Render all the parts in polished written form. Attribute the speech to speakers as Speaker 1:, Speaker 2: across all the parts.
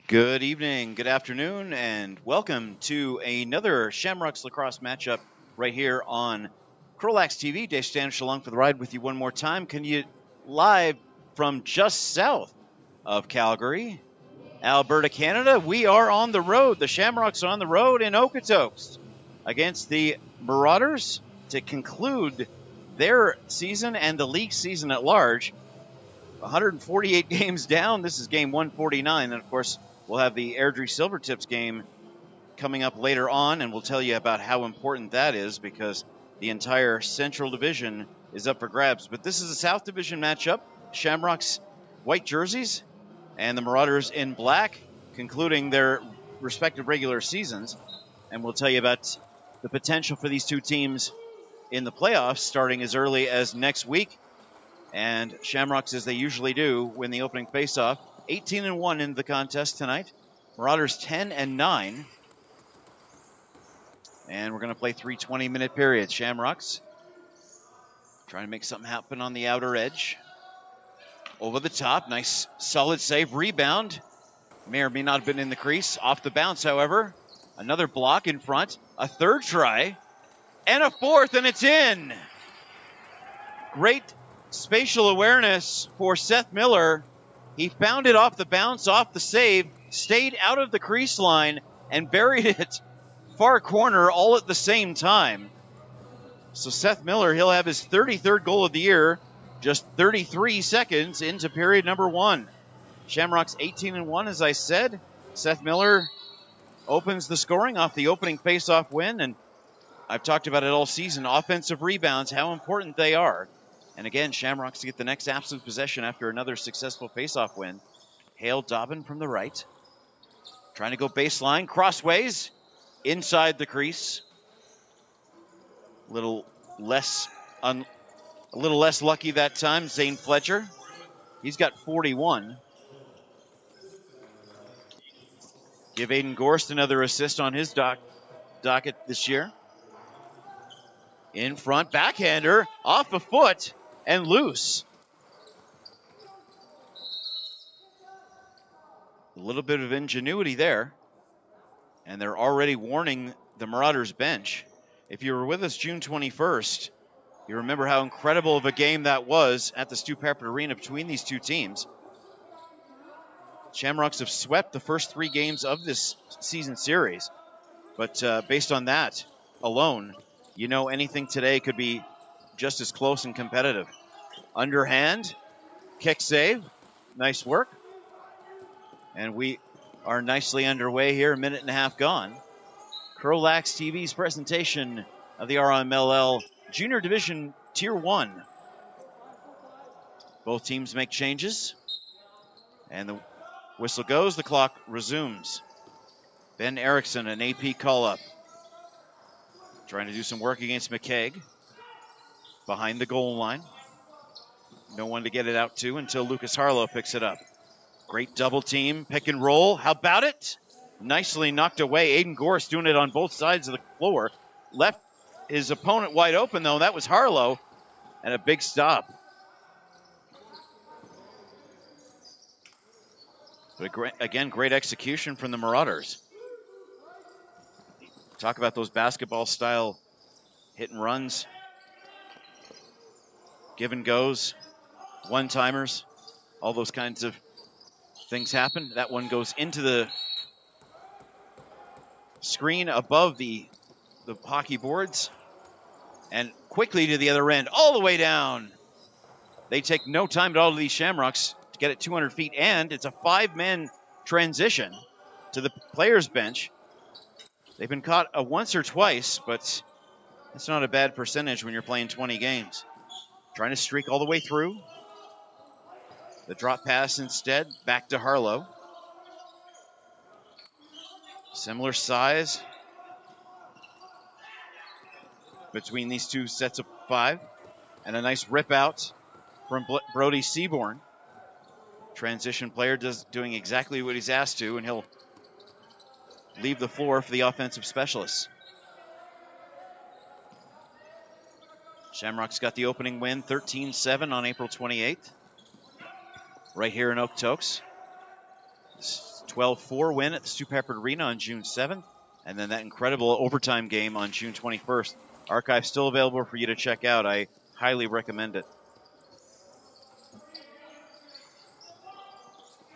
Speaker 1: Good evening, good afternoon, and welcome to another Shamrocks lacrosse matchup right here on CROW LAX TV. Dave Stanish along for the ride with you one more time. Can you live from just south of Calgary, Alberta, Canada? We are on the road. The Shamrocks are on the road in Okotoks against the Marauders to conclude their season and the league season at large. 148 games down. This is game 149, and of course, we'll have the Airdrie Silvertips game coming up later on, and we'll tell you about how important that is because the entire Central Division is up for grabs. But this is a South Division matchup. Shamrocks white jerseys and the Marauders in black, concluding their respective regular seasons. And we'll tell you about the potential for these two teams in the playoffs starting as early as next week. And Shamrocks, as they usually do, win the opening faceoff. 18-1 in the contest tonight. Marauders 10-9. And we're going to play 3 20-minute periods. Shamrocks trying to make something happen on the outer edge. Over the top. Nice, solid save. Rebound. May or may not have been in the crease. Off the bounce, however. Another block in front. A third try. And a fourth, and it's in. Great spatial awareness for Seth Miller. He found it off the bounce, off the save, stayed out of the crease line, and buried it far corner all at the same time. So Seth Miller, he'll have his 33rd goal of the year, just 33 seconds into period number 1. Shamrocks 18-1, as I said. Seth Miller opens the scoring off the opening faceoff win, and I've talked about it all season. Offensive rebounds, how important they are. And again, Shamrocks to get the next absolute possession after another successful faceoff win. Hale Dobbin from the right. Trying to go baseline, crossways, inside the crease. A little less lucky that time, Zane Fletcher. He's got 41. Give Aiden Gorst another assist on his docket this year. In front, backhander, off a foot. And loose. A little bit of ingenuity there. And they're already warning the Marauders bench. If you were with us June 21st, you remember how incredible of a game that was at the Stu Peppert Arena between these two teams. Shamrocks have swept the first 3 games of this season series. But based on that alone, you know anything today could be just as close and competitive. Underhand, kick save, nice work. And we are nicely underway here, a minute and a half gone. CROW LAX TV's presentation of the RMLL Junior Division Tier 1. Both teams make changes. And the whistle goes, the clock resumes. Ben Erickson, an AP call-up. Trying to do some work against McKaig. Behind the goal line. No one to get it out to until Lucas Harlow picks it up. Great double team, pick and roll. How about it? Nicely knocked away. Aiden Gorst doing it on both sides of the floor. Left his opponent wide open, though. That was Harlow. And a big stop. But again, great execution from the Marauders. Talk about those basketball-style hit and runs. Give and goes, one-timers, all those kinds of things happen. That one goes into the screen above the hockey boards and quickly to the other end, all the way down. They take no time at all to these Shamrocks to get it 200 feet, and it's a 5-man transition to the players' bench. They've been caught once or twice, but that's not a bad percentage when you're playing 20 games. Trying to streak all the way through. The drop pass instead, back to Harlow. Similar size between these two sets of 5. And a nice rip out from Brody Seaborn. Transition player doing exactly what he's asked to, and he'll leave the floor for the offensive specialists. Shamrocks got the opening win, 13-7 on April 28th. Right here in Okotoks. 12-4 win at the Stu Peppard Arena on June 7th, and then that incredible overtime game on June 21st. Archive still available for you to check out. I highly recommend it.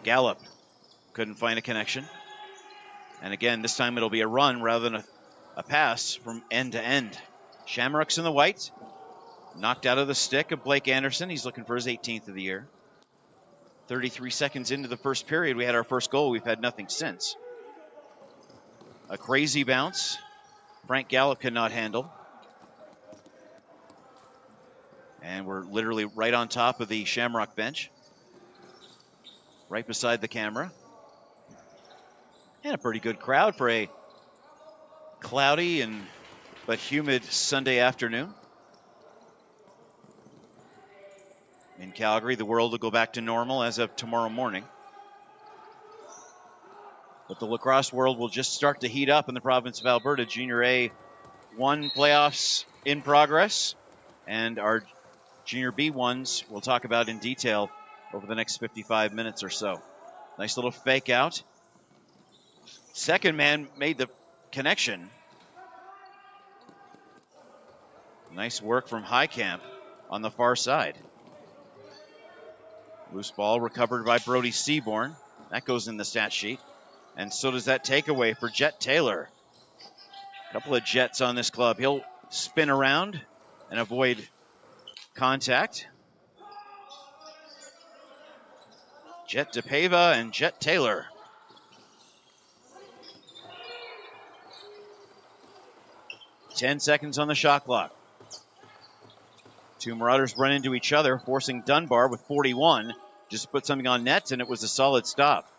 Speaker 1: Gallup couldn't find a connection. And again, this time it'll be a run rather than a pass from end to end. Shamrocks in the white. Knocked out of the stick of Blake Anderson. He's looking for his 18th of the year. 33 seconds into the first period, we had our first goal. We've had nothing since. A crazy bounce. Frank Gallup could not handle. And we're literally right on top of the Shamrock bench. Right beside the camera. And a pretty good crowd for a cloudy but humid Sunday afternoon. In Calgary, the world will go back to normal as of tomorrow morning. But the lacrosse world will just start to heat up in the province of Alberta. Junior A1 playoffs in progress. And our Junior B1s we'll talk about in detail over the next 55 minutes or so. Nice little fake out. Second man made the connection. Nice work from Highcamp on the far side. Loose ball recovered by Brody Seaborn. That goes in the stat sheet. And so does that takeaway for Jet Taylor. A couple of Jets on this club. He'll spin around and avoid contact. Jet DePaiva and Jet Taylor. Ten seconds on the shot clock. Two Marauders run into each other, forcing Dunbar with 41. Just put something on net, and it was a solid stop.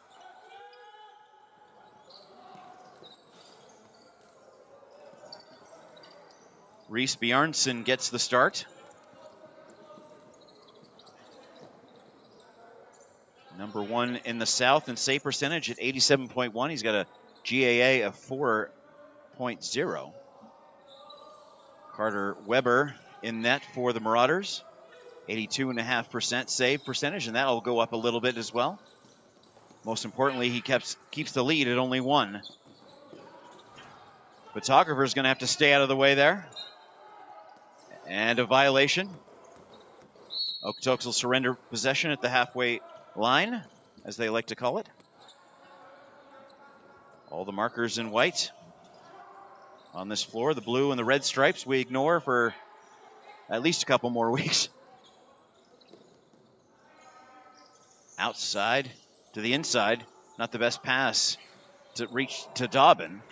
Speaker 1: Reese Bjarnson gets the start. Number one in the South in save percentage at 87.1. He's got a GAA of 4.0. Carter Weber in net for the Marauders. 82.5% save percentage, and that'll go up a little bit as well. Most importantly, he keeps the lead at only one. Photographer's going to have to stay out of the way there. And a violation. Okotoks will surrender possession at the halfway line, as they like to call it. All the markers in white on this floor. The blue and the red stripes we ignore for at least a couple more weeks. Outside to the inside. Not the best pass to reach to Dobbin.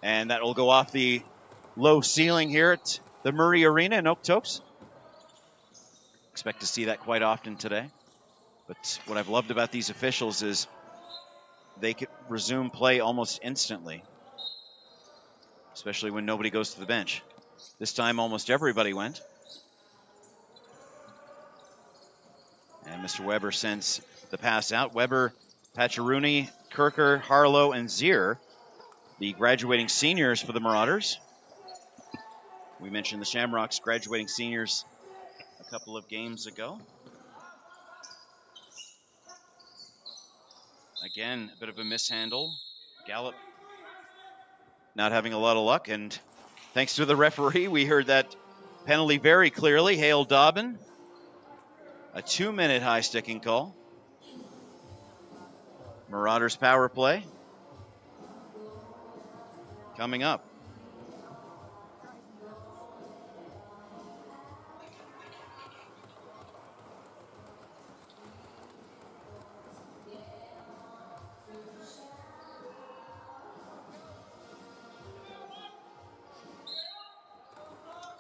Speaker 1: And that will go off the low ceiling here at the Murray Arena in Okotoks. Expect to see that quite often today. But what I've loved about these officials is they could resume play almost instantly, especially when nobody goes to the bench. This time almost everybody went. And Mr. Weber sends the pass out. Weber, Pacharuni, Kirker, Harlow, and Zier, the graduating seniors for the Marauders. We mentioned the Shamrocks graduating seniors a couple of games ago. Again, a bit of a mishandle. Gallup not having a lot of luck, and thanks to the referee, we heard that penalty very clearly. Hale Dobbin. A 2-minute high sticking call. Marauders power play coming up.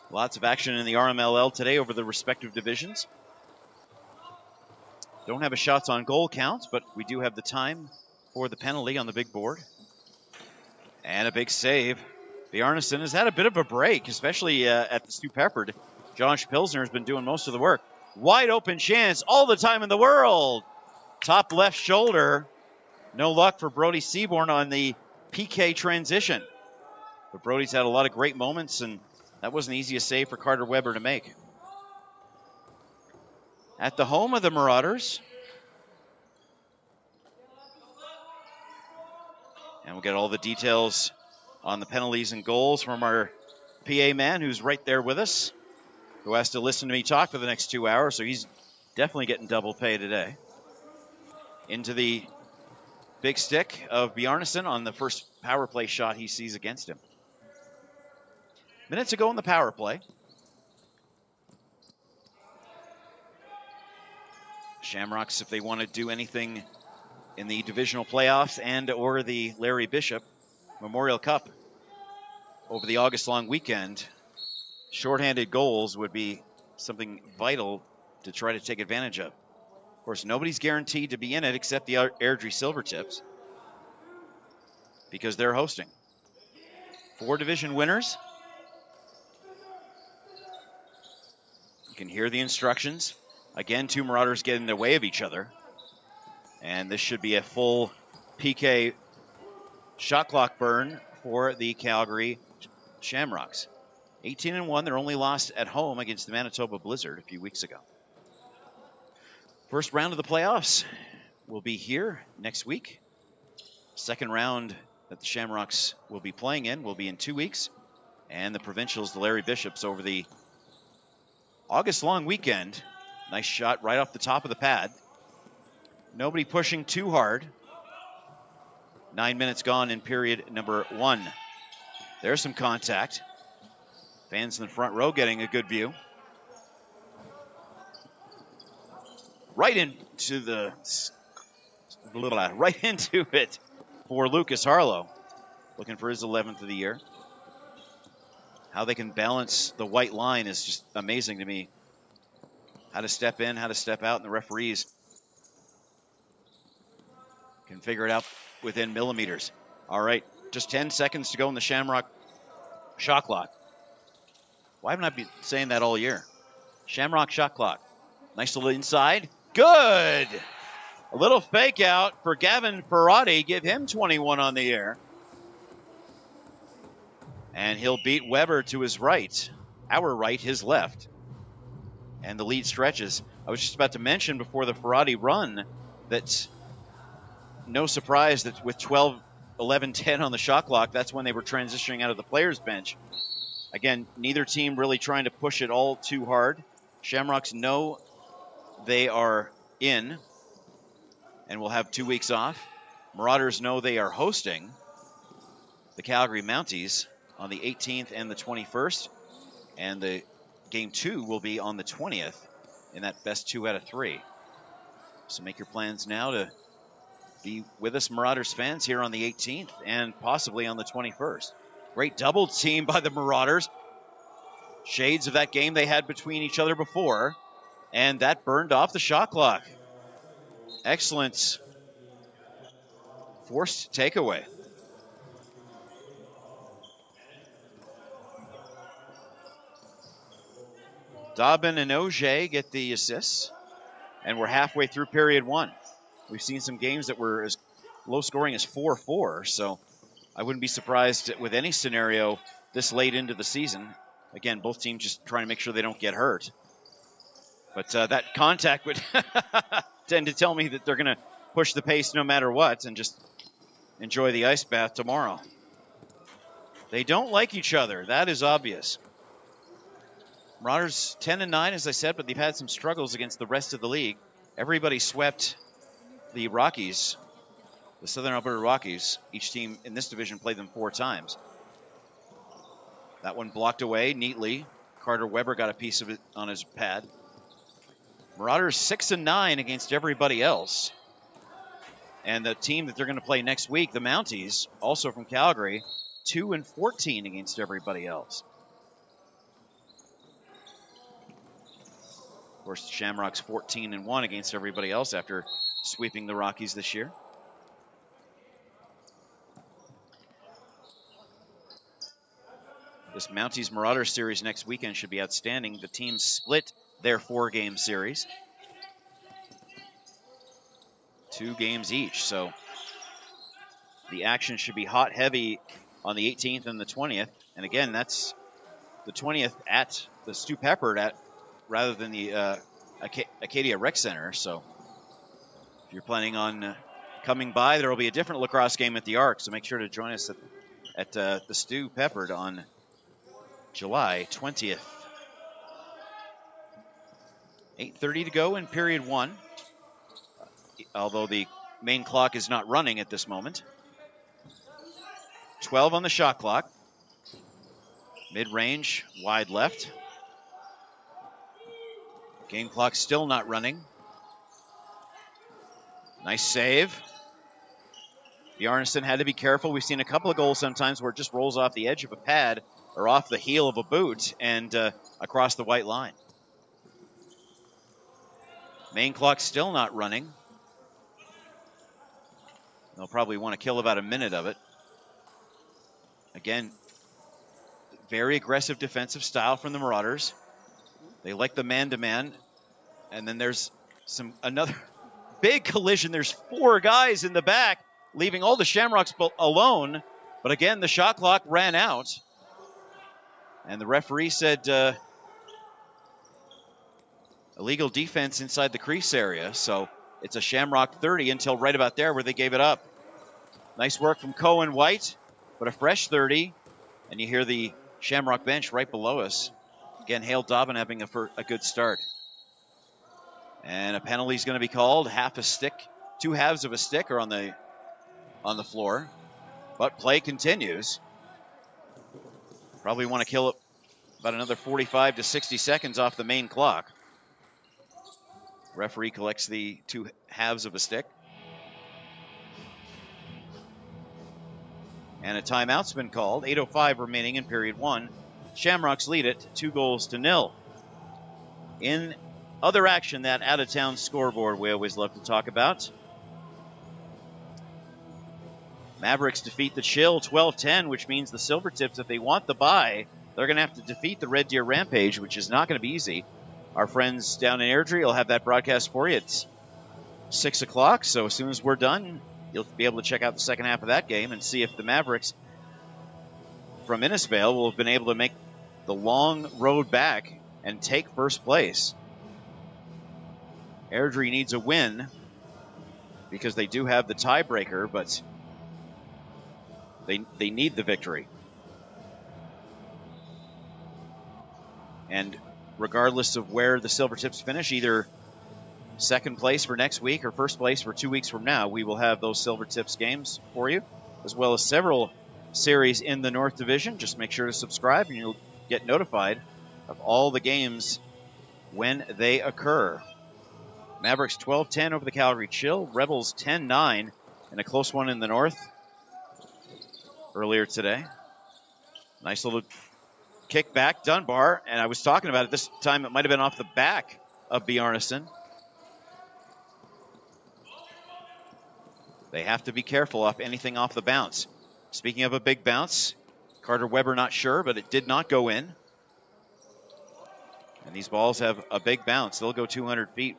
Speaker 1: Lots of action in the RMLL today over the respective divisions. Don't have a shots on goal count, but we do have the time for the penalty on the big board. And a big save. Bjarnason has had a bit of a break, especially at the Stu Peppard. Josh Pilsner has been doing most of the work. Wide open chance, all the time in the world. Top left shoulder. No luck for Brody Seaborn on the PK transition. But Brody's had a lot of great moments, and that wasn't easy a save for Carter Weber to make. At the home of the Marauders, And we'll get all the details on the penalties and goals from our PA man who's right there with us, who has to listen to me talk for the next 2 hours, so he's definitely getting double pay today. Into the big stick of Bjarnason on the first power play shot he sees against him. Minutes to go in the power play. Shamrocks, if they want to do anything in the divisional playoffs and or the Larry Bishop Memorial Cup over the August long weekend, shorthanded goals would be something vital to try to take advantage of. Of course, nobody's guaranteed to be in it except the Airdrie Silvertips because they're hosting. 4 division winners. You can hear the instructions. Again, 2 Marauders get in the way of each other. And this should be a full PK shot clock burn for the Calgary Shamrocks. 18-1, their only loss at home against the Manitoba Blizzard a few weeks ago. First round of the playoffs will be here next week. Second round that the Shamrocks will be playing in will be in 2 weeks. And the provincials, the Larry Bishops, over the August long weekend. Nice shot right off the top of the pad. Nobody pushing too hard. 9 minutes gone in period number 1. There's some contact. Fans in the front row getting a good view. Right into it for Lucas Harlow. Looking for his 11th of the year. How they can balance the white line is just amazing to me. How to step in, how to step out, and the referees can figure it out within millimeters. All right, just 10 seconds to go in the Shamrock shot clock. Why haven't I been saying that all year? Shamrock shot clock. Nice little inside. Good! A little fake out for Gavin Parati. Give him 21 on the air. And he'll beat Weber to his right. Our right, his left. And the lead stretches. I was just about to mention before the Parati run that no surprise that with 12, 11, 10 on the shot clock, that's when they were transitioning out of the players' bench. Again, neither team really trying to push it all too hard. Shamrocks know they are in and will have 2 weeks off. Marauders know they are hosting the Calgary Mounties on the 18th and the 21st. And the game 2 will be on the 20th in that best 2 out of 3. So make your plans now to be with us, Marauders fans, here on the 18th and possibly on the 21st. Great double team by the Marauders. Shades of that game they had between each other before. And that burned off the shot clock. Excellent forced takeaway. Dobbin and Auger get the assists. And we're halfway through period 1. We've seen some games that were as low scoring as 4-4. So I wouldn't be surprised with any scenario this late into the season. Again, both teams just trying to make sure they don't get hurt. But that contact would tend to tell me that they're going to push the pace no matter what and just enjoy the ice bath tomorrow. They don't like each other. That is obvious. Marauders 10-9, as I said, but they've had some struggles against the rest of the league. Everybody swept the Rockies, the Southern Alberta Rockies. Each team in this division played them 4 times. That one blocked away neatly. Carter Weber got a piece of it on his pad. Marauders 6-9 against everybody else. And the team that they're going to play next week, the Mounties, also from Calgary, 2-14 against everybody else. Of course, the Shamrocks 14-1 against everybody else after sweeping the Rockies this year. This Mounties Marauders series next weekend should be outstanding. The teams split their 4-game series. 2 games each, so the action should be hot, heavy on the 18th and the 20th. And again, that's the 20th at the Stu Peppard rather than the Acadia Rec Center. So if you're planning on coming by, there will be a different lacrosse game at the Arc, so make sure to join us at the Stu Peppard on July 20th. 8:30 to go in period 1, although the main clock is not running at this moment. 12 on the shot clock. Mid-range, wide left. Game clock still not running. Nice save. Bjarnason had to be careful. We've seen a couple of goals sometimes where it just rolls off the edge of a pad or off the heel of a boot and across the white line. Main clock still not running. They'll probably want to kill about a minute of it. Again, very aggressive defensive style from the Marauders. They like the man-to-man. And then there's another big collision. There's 4 guys in the back, leaving all the Shamrocks alone. But again, the shot clock ran out. And the referee said illegal defense inside the crease area. So it's a Shamrock 30 until right about there where they gave it up. Nice work from Cohen White, but a fresh 30. And you hear the Shamrock bench right below us. Again, Hale Dobbin having a good start. And a penalty is going to be called. Half a stick, 2 halves of a stick are on the floor. But play continues. Probably want to kill it about another 45 to 60 seconds off the main clock. Referee collects the 2 halves of a stick. And a timeout's been called. 8:05 remaining in period 1. Shamrocks lead it 2-0. In other action, that out-of-town scoreboard we always love to talk about. Mavericks defeat the Chill 12-10, which means the Silvertips, if they want the bye, they're going to have to defeat the Red Deer Rampage, which is not going to be easy. Our friends down in Airdrie will have that broadcast for you. It's 6 o'clock, so as soon as we're done, you'll be able to check out the second half of that game and see if the Mavericks from Innisfail will have been able to make the long road back and take first place. Airdrie needs a win because they do have the tiebreaker, but they need the victory. And regardless of where the Silvertips finish, either second place for next week or first place for 2 weeks from now, we will have those Silvertips games for you, as well as several series in the North Division. Just make sure to subscribe and you'll get notified of all the games when they occur. Mavericks 12-10 over the Calgary Chill. Rebels 10-9 in a close one in the North earlier today. Nice little kick back, Dunbar, and I was talking about it this time. It might have been off the back of Bjarnason. They have to be careful off anything off the bounce. Speaking of a big bounce, Carter Weber not sure, but it did not go in. And these balls have a big bounce. They'll go 200 feet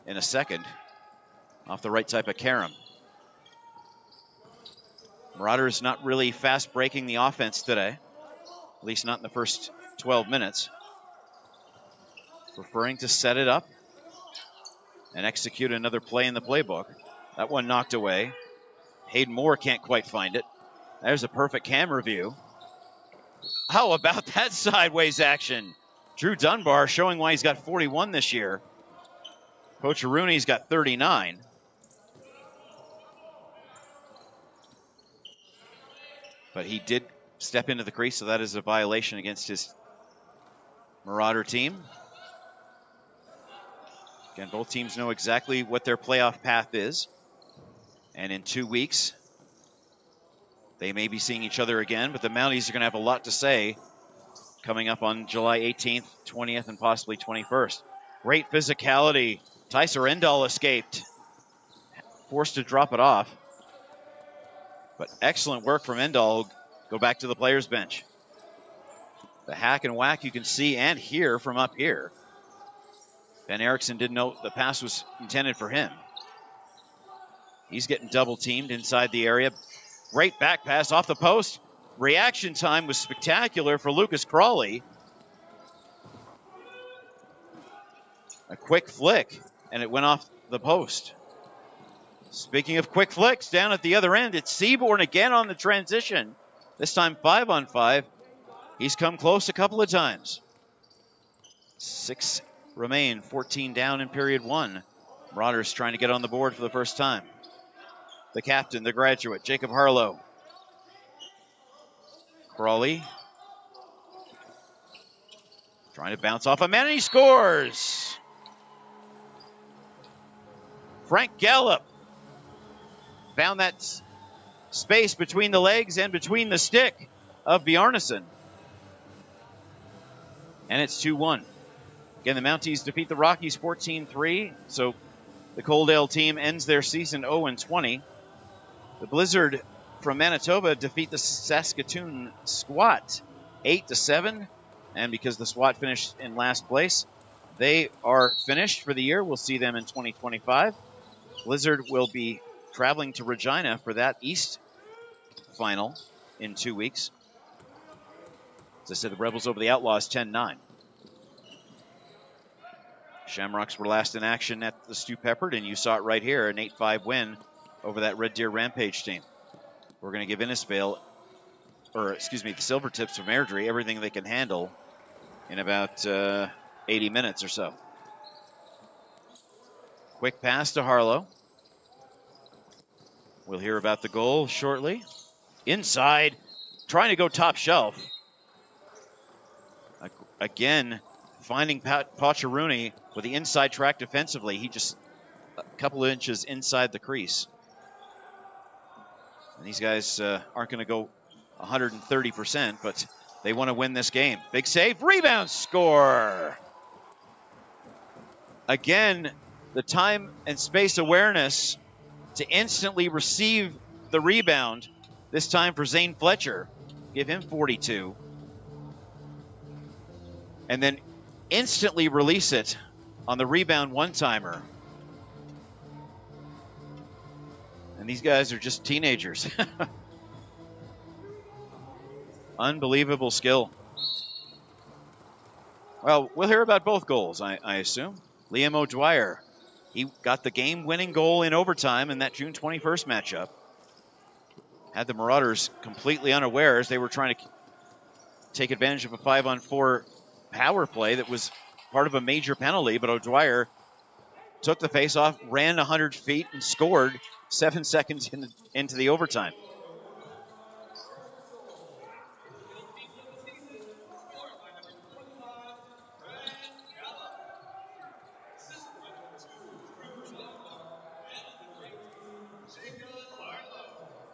Speaker 1: in a second off the right type of carom. Marauders not really fast breaking the offense today, at least not in the first 12 minutes. Preferring to set it up and execute another play in the playbook. That one knocked away. Hayden Moore can't quite find it. There's a perfect camera view. How about that sideways action? Drew Dunbar showing why he's got 41 this year. Coach Rooney's got 39. But he did step into the crease, so that is a violation against his Marauder team. Again, both teams know exactly what their playoff path is. And in 2 weeks, they may be seeing each other again, but the Mounties are going to have a lot to say coming up on July 18th, 20th, and possibly 21st. Great physicality. Tyser Endall escaped. Forced to drop it off. But excellent work from Endall. Go back to the players' bench. The hack and whack you can see and hear from up here. Ben Erickson didn't know the pass was intended for him. He's getting double teamed inside the area. Great back pass off the post. Reaction time was spectacular for Lucas Crawley. A quick flick, and it went off the post. Speaking of quick flicks, down at the other end, it's Seaborn again on the transition. This time 5-on-5. He's come close a couple of times. 6 remain, 14 down in period 1. Marauders trying to get on the board for the first time. The captain, the graduate, Jacob Harlow. Crawley trying to bounce off a man, and he scores! Frank Gallup found that space between the legs and between the stick of Bjarnason. And it's 2-1. Again, the Mounties defeat the Rockies 14-3, so the Coaldale team ends their season 0-20. The Blizzard from Manitoba defeat the Saskatoon Squat 8-7, and because the Squat finished in last place, they are finished for the year. We'll see them in 2025. Blizzard will be traveling to Regina for that East final in 2 weeks. As I said, the Rebels over the Outlaws 10-9. Shamrocks were last in action at the Stu Peppard, and you saw it right here, an 8-5 win over that Red Deer Rampage team. We're going to give the Silvertips from Airdrie everything they can handle in about 80 minutes or so. Quick pass to Harlow. We'll hear about the goal shortly. Inside, trying to go top shelf. Again, finding Pacharuni with the inside track defensively. He just a couple of inches inside the crease. And these guys aren't going to go 130%, but they want to win this game. Big save, rebound, score! Again, the time and space awareness to instantly receive the rebound, this time for Zane Fletcher. Give him 42. And then instantly release it on the rebound one-timer. And these guys are just teenagers. Unbelievable skill. Well, we'll hear about both goals, I assume. Liam O'Dwyer, he got the game-winning goal in overtime in that June 21st matchup. Had the Marauders completely unaware as they were trying to take advantage of a 5-on-4 power play that was part of a major penalty, but O'Dwyer took the face-off, ran 100 feet, and scored 7 seconds into the overtime.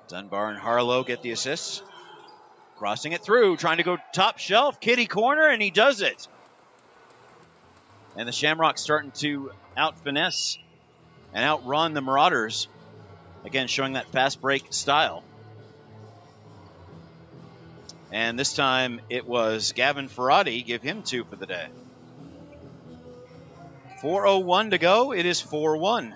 Speaker 1: Dunbar and Harlow get the assists. Crossing it through, trying to go top shelf, kitty corner, and he does it. And the Shamrocks starting to out-finesse and outrun the Marauders. Again, showing that fast break style. And this time it was Gavin Ferrati. Give him 2 for the day. 4:01 to go. It is 4-1.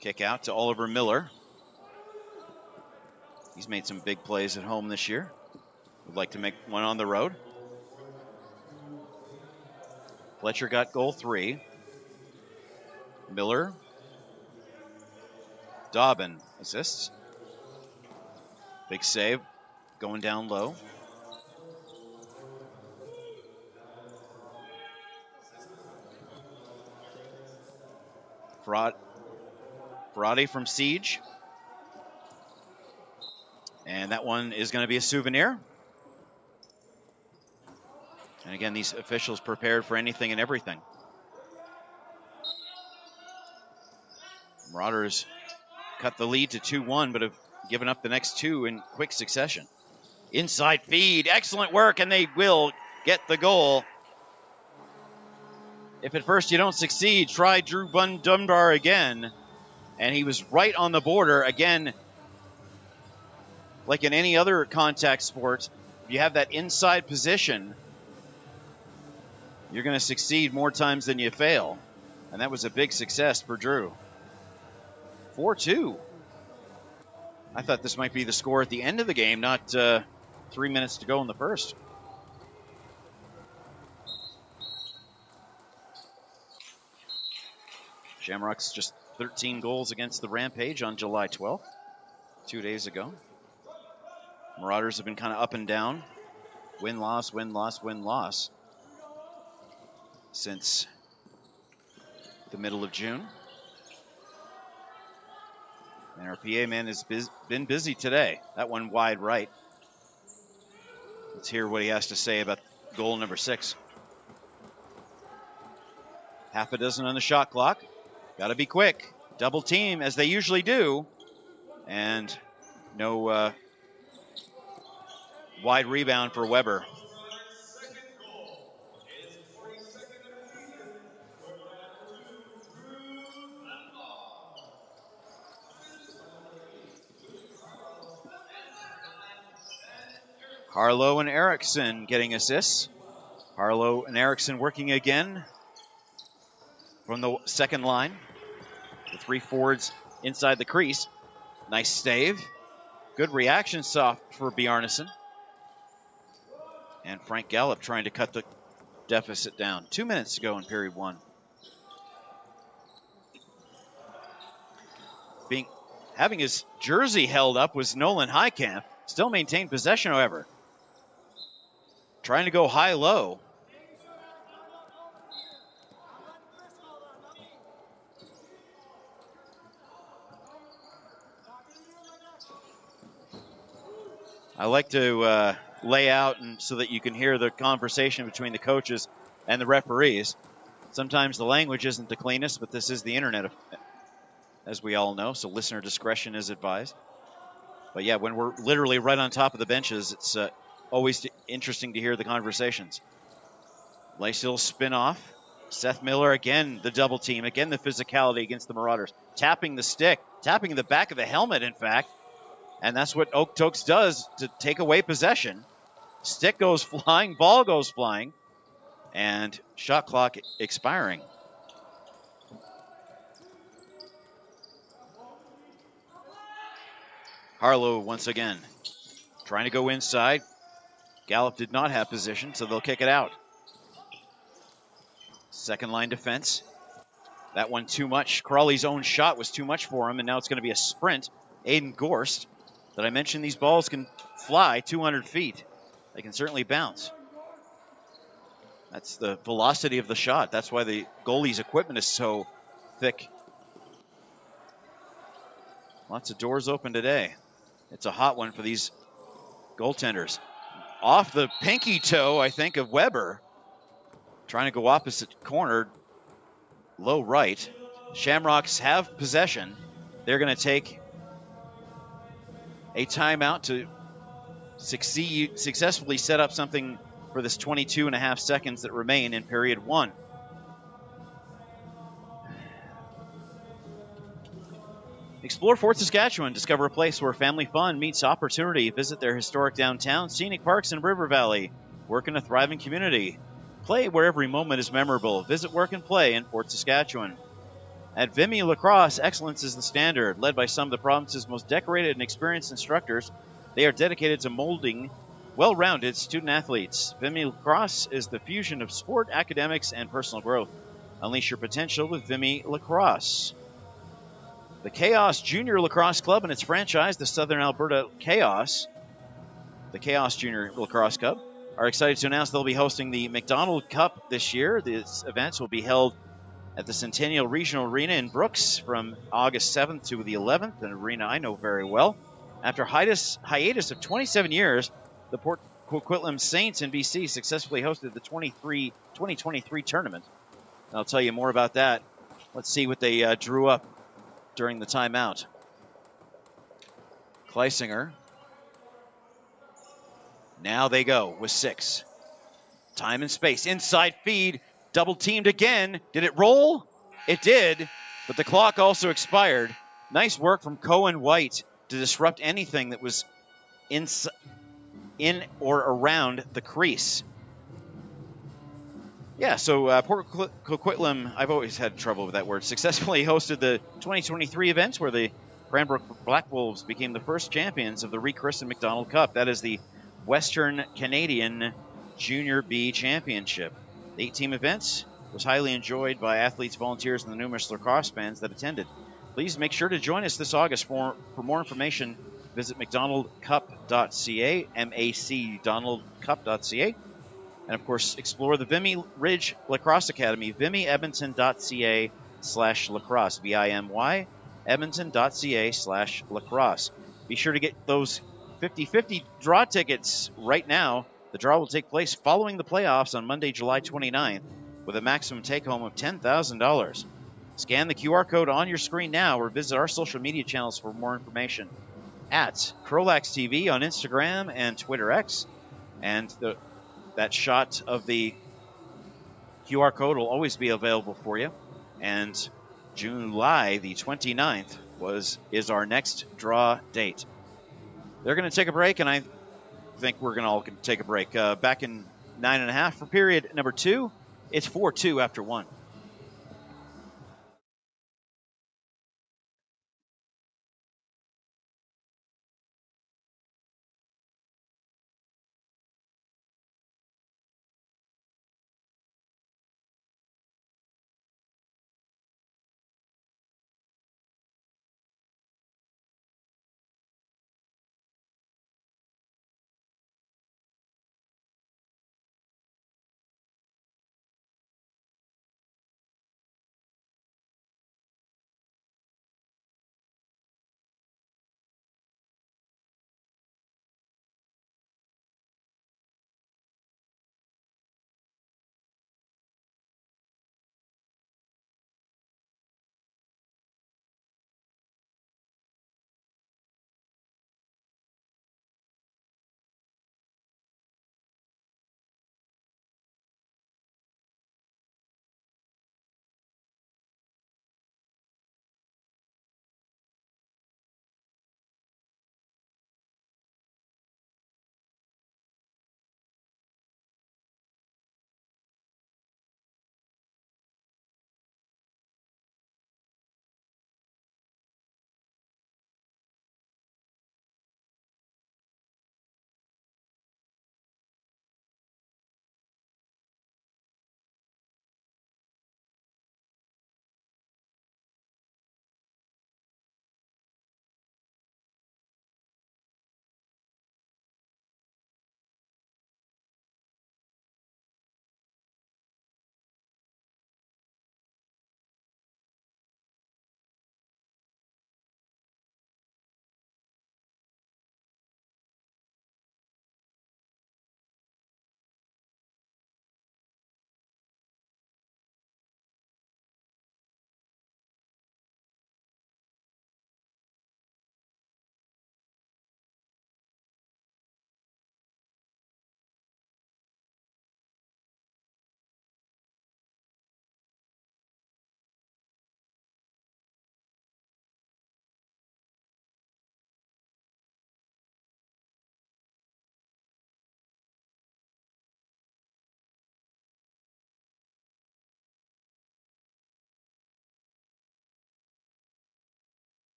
Speaker 1: Kick out to Oliver Miller. He's made some big plays at home this year. Would like to make one on the road. Fletcher got goal 3. Miller. Dobbin assists. Big save. Going down low. Ferrati from Siege. And that one is going to be a souvenir. And again, these officials prepared for anything and everything. Marauders cut the lead to 2-1, but have given up the next 2 in quick succession. Inside feed, excellent work, and they will get the goal. If at first you don't succeed, try Drew Dunbar again. And he was right on the border. Again, like in any other contact sport, if you have that inside position, you're going to succeed more times than you fail. And that was a big success for Drew. 4-2. I thought this might be the score at the end of the game, not 3 minutes to go in the first. Shamrocks just 13 goals against the Rampage on July 12th, 2 days ago. Marauders have been kind of up and down. Win-loss, win-loss, win-loss since the middle of June. And our PA man has been busy today. That one wide right. Let's hear what he has to say about goal number 6. Half a dozen on the shot clock. Got to be quick. Double team, as they usually do. And no wide rebound for Weber. Harlow and Erickson getting assists. Harlow and Erickson working again from the second line. The 3 forwards inside the crease. Nice stave. Good reaction soft for Bjarnason. And Frank Gallup trying to cut the deficit down. 2 minutes to go in period 1. Having his jersey held up was Nolan Highcamp. Still maintained possession, however. Trying to go high-low. I like to lay out so that you can hear the conversation between the coaches and the referees. Sometimes the language isn't the cleanest, but this is the internet, as we all know, so listener discretion is advised. But yeah, when we're literally right on top of the benches, it's always interesting to hear the conversations. Nice little spin off. Seth Miller, again, the double team. Again, the physicality against the Marauders. Tapping the stick. Tapping the back of the helmet, in fact. And that's what Okotoks does to take away possession. Stick goes flying. Ball goes flying. And shot clock expiring. Harlow once again. Trying to go inside. Gallup did not have position, so they'll kick it out. Second line defense. That one too much. Crawley's own shot was too much for him, and now it's going to be a sprint. Aiden Gorst. Did I mention these balls can fly 200 feet? They can certainly bounce. That's the velocity of the shot. That's why the goalie's equipment is so thick. Lots of doors open today. It's a hot one for these goaltenders. Off the pinky toe, I think, of Weber. Trying to go opposite corner. Low right. Shamrocks have possession. They're going to take a timeout to successfully set up something for this 22.5 seconds that remain in period 1. Explore Fort Saskatchewan. Discover a place where family fun meets opportunity. Visit their historic downtown, scenic parks, and river valley. Work in a thriving community. Play where every moment is memorable. Visit, work, and play in Fort Saskatchewan. At Vimy Lacrosse, excellence is the standard. Led by some of the province's most decorated and experienced instructors, they are dedicated to molding well-rounded student-athletes. Vimy Lacrosse is the fusion of sport, academics, and personal growth. Unleash your potential with Vimy Lacrosse. The Chaos Junior Lacrosse Club and its franchise, the Southern Alberta Chaos, the Chaos Junior Lacrosse Club, are excited to announce they'll be hosting the McDonald Cup this year. These events will be held at the Centennial Regional Arena in Brooks from August 7th to the 11th, an arena I know very well. After hiatus of 27 years, the Port Coquitlam Saints in BC successfully hosted the 2023 tournament. And I'll tell you more about that. Let's see what they drew up during the timeout. Kleisinger. Now they go with 6. Time and space. Inside feed. Double teamed again. Did it roll? It did, but the clock also expired. Nice work from Cohen White to disrupt anything that was in or around the crease. Yeah, so Port Coquitlam, I've always had trouble with that word, successfully hosted the 2023 events where the Cranbrook Black Wolves became the first champions of the rechristened McDonald Cup. That is the Western Canadian Junior B Championship. The 8-team events was highly enjoyed by athletes, volunteers, and the numerous lacrosse fans that attended. Please make sure to join us this August. For more information, visit mcdonaldcup.ca, macdonaldcup.ca. And of course, explore the Vimy Ridge Lacrosse Academy, vimyedmonton.ca/lacrosse, VIMY, edmonton.ca/lacrosse. Be sure to get those 50-50 draw tickets right now. The draw will take place following the playoffs on Monday, July 29th, with a maximum take-home of $10,000. Scan the QR code on your screen now or visit our social media channels for more information at CROW LAX TV on Instagram and Twitter X. And that shot of the QR code will always be available for you. And July the 29th is our next draw date. They're going to take a break, and I think we're going to all take a break. Back in 9.5 for period number 2. It's 4-2 after 1.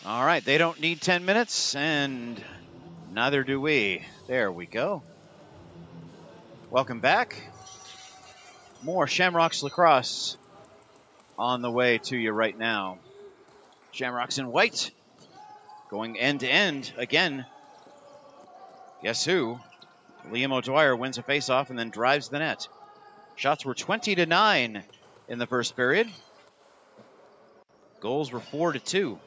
Speaker 1: All right, they don't need 10 minutes, and neither do we. There we go. Welcome back. More Shamrocks lacrosse on the way to you right now. Shamrocks in white, going end to end again. Guess who? Liam O'Dwyer wins a faceoff and then drives the net. Shots were 20-9 in the first period. Goals were 4-2.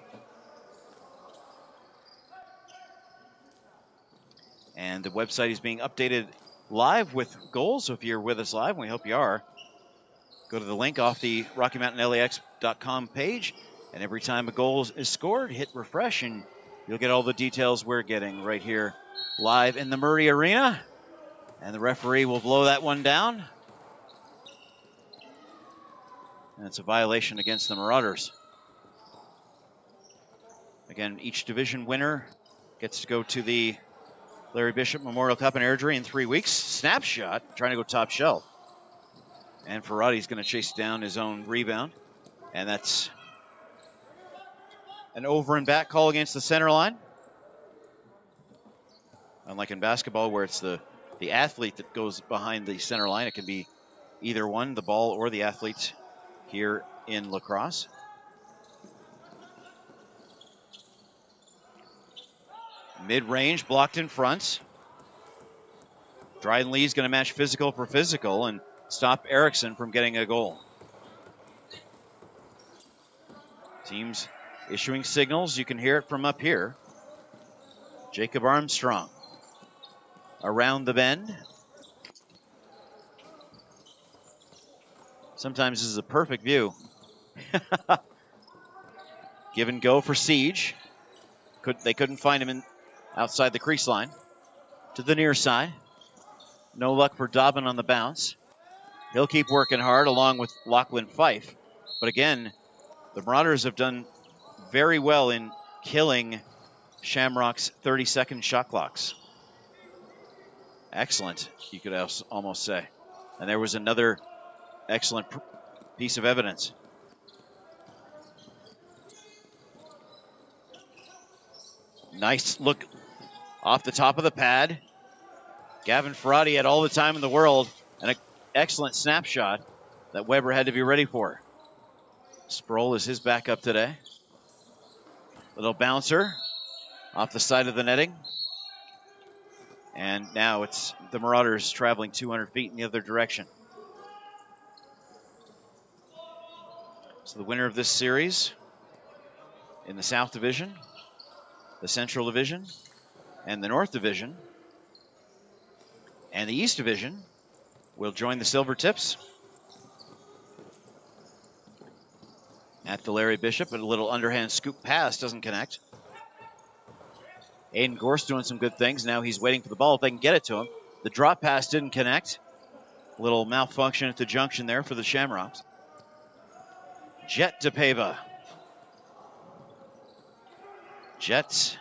Speaker 1: And the website is being updated live with goals. So if you're with us live, and we hope you are, go to the link off the RockyMountainLAX.com page. And every time a goal is scored, hit refresh, and you'll get all the details we're getting right here live in the Murray Arena. And the referee will blow that one down. And it's a violation against the Marauders. Again, each division winner gets to go to the Larry Bishop Memorial Cup in Airdrie in 3 weeks. Snapshot, trying to go top shelf. And Ferrati's going to chase down his own rebound. And that's an over and back call against the center line. Unlike in basketball where it's the athlete that goes behind the center line, it can be either one, the ball or the athlete here in lacrosse. Mid-range, blocked in front. Dryden Lee's going to match physical for physical and stop Erickson from getting a goal. Teams issuing signals. You can hear it from up here. Jacob Armstrong around the bend. Sometimes this is a perfect view. Give and go for Siege. They couldn't find him outside the crease line. To the near side. No luck for Dobbin on the bounce. He'll keep working hard along with Lachlan Fife. But again, the Marauders have done very well in killing Shamrock's 30-second shot clocks. Excellent, you could almost say. And there was another excellent piece of evidence. Nice look off the top of the pad. Gavin Ferrati had all the time in the world and an excellent snapshot that Weber had to be ready for. Sproul is his backup today. Little bouncer off the side of the netting. And now it's the Marauders traveling 200 feet in the other direction. So the winner of this series in the South Division, the Central Division, and the North Division, and the East Division will join the Silver Tips at the Larry Bishop, but a little underhand scoop pass doesn't connect. Aiden Gorse doing some good things. Now he's waiting for the ball if they can get it to him. The drop pass didn't connect. A little malfunction at the junction there for the Shamrocks. Jet DePaiva. Jets,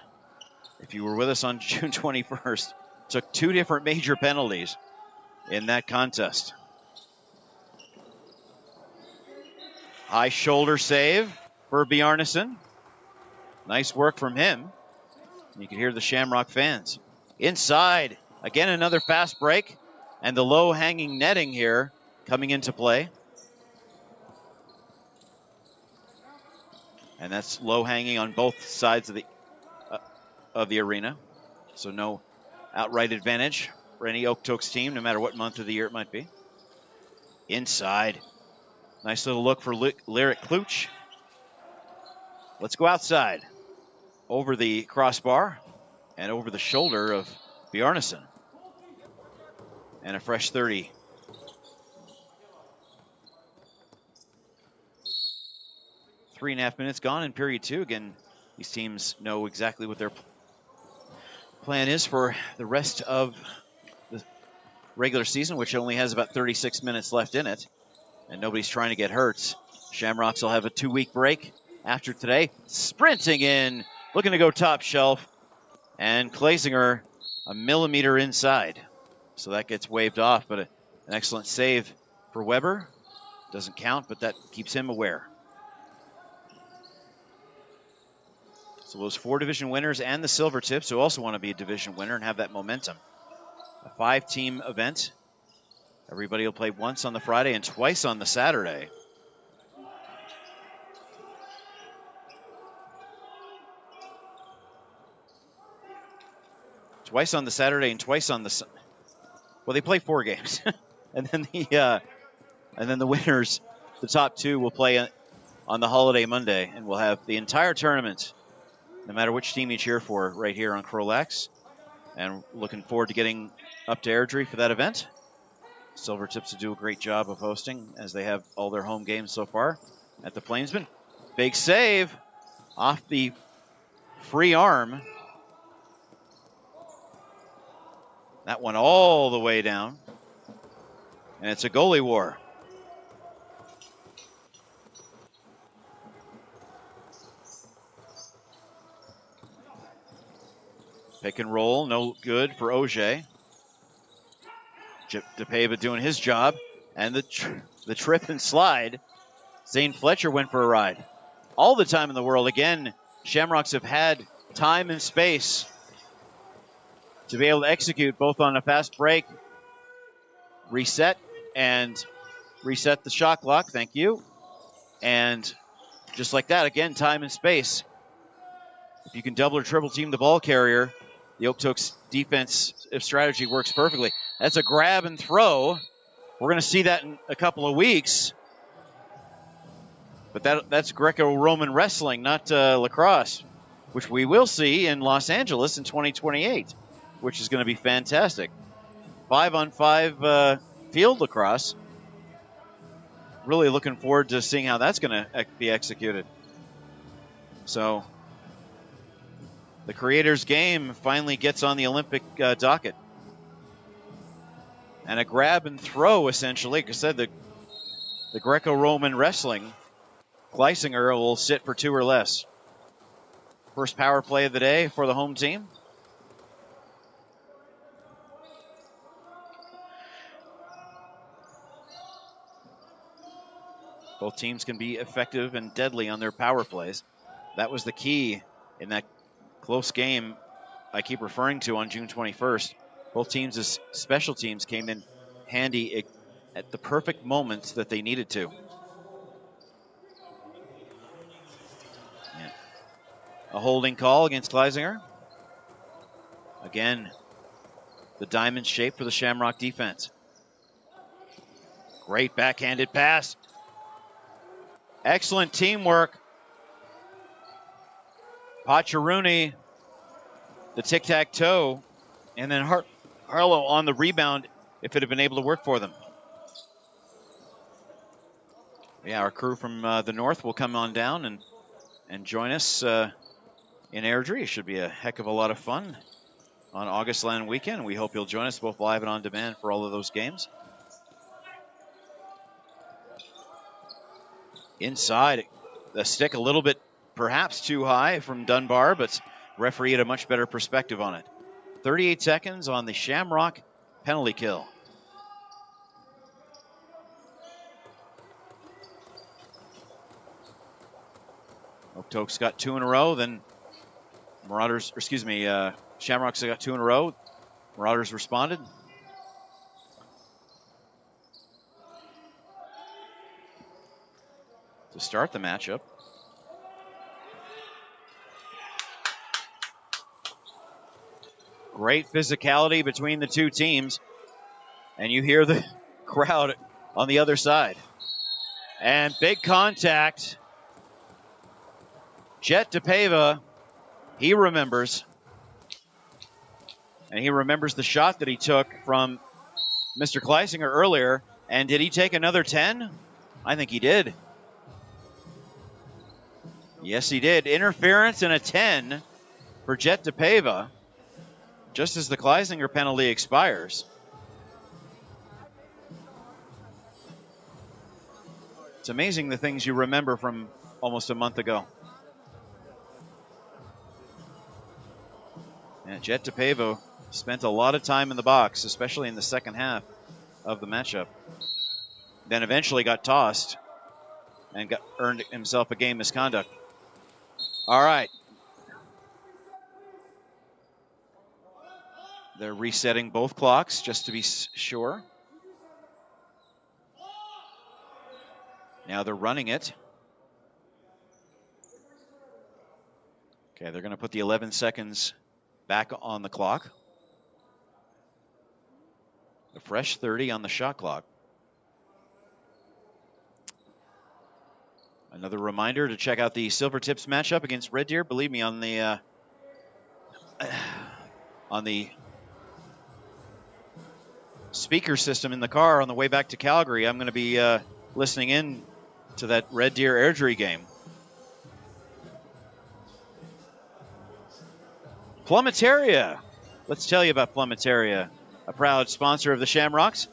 Speaker 1: if you were with us on June 21st, took 2 different major penalties in that contest. High shoulder save for Bjarnason. Nice work from him. You can hear the Shamrock fans. Inside, again another fast break, and the low-hanging netting here coming into play. And that's low-hanging on both sides of the arena. So no outright advantage for any Okotoks team, no matter what month of the year it might be. Inside. Nice little look for Lyric Kluch. Let's go outside. Over the crossbar and over the shoulder of Bjarnason. And a fresh 30. Three and a half minutes gone in period 2. Again, these teams know exactly what their plan is for the rest of the regular season, which only has about 36 minutes left in it. And nobody's trying to get hurt. Shamrocks will have a 2-week break after today. Sprinting in, looking to go top shelf. And Klasinger a millimeter inside. So that gets waved off, but an excellent save for Weber. Doesn't count, but that keeps him aware. So those 4 division winners and the Silver Tips who also want to be a division winner and have that momentum. A 5-team event. Everybody will play once on the Friday and twice on the Saturday. Twice on the Saturday and twice on the... Well, they play 4 games. and then the winners, the top 2, will play on the holiday Monday, and we'll have the entire tournament, no matter which team you cheer for, right here on CROW LAX. And looking forward to getting up to Airdrie for that event. Silver Tips will do a great job of hosting, as they have all their home games so far at the Plainsman. Big save off the free arm. That one all the way down. And it's a goalie war. Pick and roll, no good for Auger. DePaiva doing his job. And the trip and slide. Zane Fletcher went for a ride. All the time in the world. Again, Shamrocks have had time and space to be able to execute both on a fast break, reset the shot clock. Thank you. And just like that, again, time and space. If you can double or triple team the ball carrier, the Okotoks defense strategy works perfectly. That's a grab and throw. We're going to see that in a couple of weeks. But that's Greco-Roman wrestling, not lacrosse, which we will see in Los Angeles in 2028, which is going to be fantastic. 5-on-5 field lacrosse. Really looking forward to seeing how that's going to be executed. So the Creators game finally gets on the Olympic docket. And a grab and throw, essentially. Like I said, the Greco-Roman wrestling, Gleisinger will sit for 2 or less. First power play of the day for the home team. Both teams can be effective and deadly on their power plays. That was the key in that close game I keep referring to on June 21st. Both teams' special teams came in handy at the perfect moments that they needed to. Yeah. A holding call against Gleisinger. Again, the diamond shape for the Shamrock defense. Great backhanded pass. Excellent teamwork. Pacharuni, the tic-tac-toe, and then Harlow on the rebound if it had been able to work for them. Yeah, our crew from the north will come on down and join us in Airdrie. It should be a heck of a lot of fun on Augustland weekend. We hope you'll join us both live and on demand for all of those games. Inside, the stick a little bit perhaps too high from Dunbar, but referee had a much better perspective on it. 38 seconds on the Shamrock penalty kill. Okotoks got 2 in a row, then Shamrocks got 2 in a row. Marauders responded. To start the matchup. Great physicality between the two teams. And you hear the crowd on the other side. And big contact. Jet DePaiva, he remembers. And he remembers the shot that he took from Mr. Gleisinger earlier. And did he take another 10? I think he did. Yes, he did. Interference and a 10 for Jet DePaiva, just as the Gleisinger penalty expires. It's amazing the things you remember from almost a month ago. And Jet DePaiva spent a lot of time in the box, especially in the second half of the matchup. Then eventually got tossed and earned himself a game misconduct. All right. They're resetting both clocks just to be sure. Now they're running it. Okay, they're going to put the 11 seconds back on the clock. A fresh 30 on the shot clock. Another reminder to check out the Silver Tips matchup against Red Deer. Believe me, on the speaker system in the car on the way back to Calgary, I'm going to be listening in to that Red Deer Airdrie game. Plumeteria. Let's tell you about Plumeteria, a proud sponsor of the Shamrocks.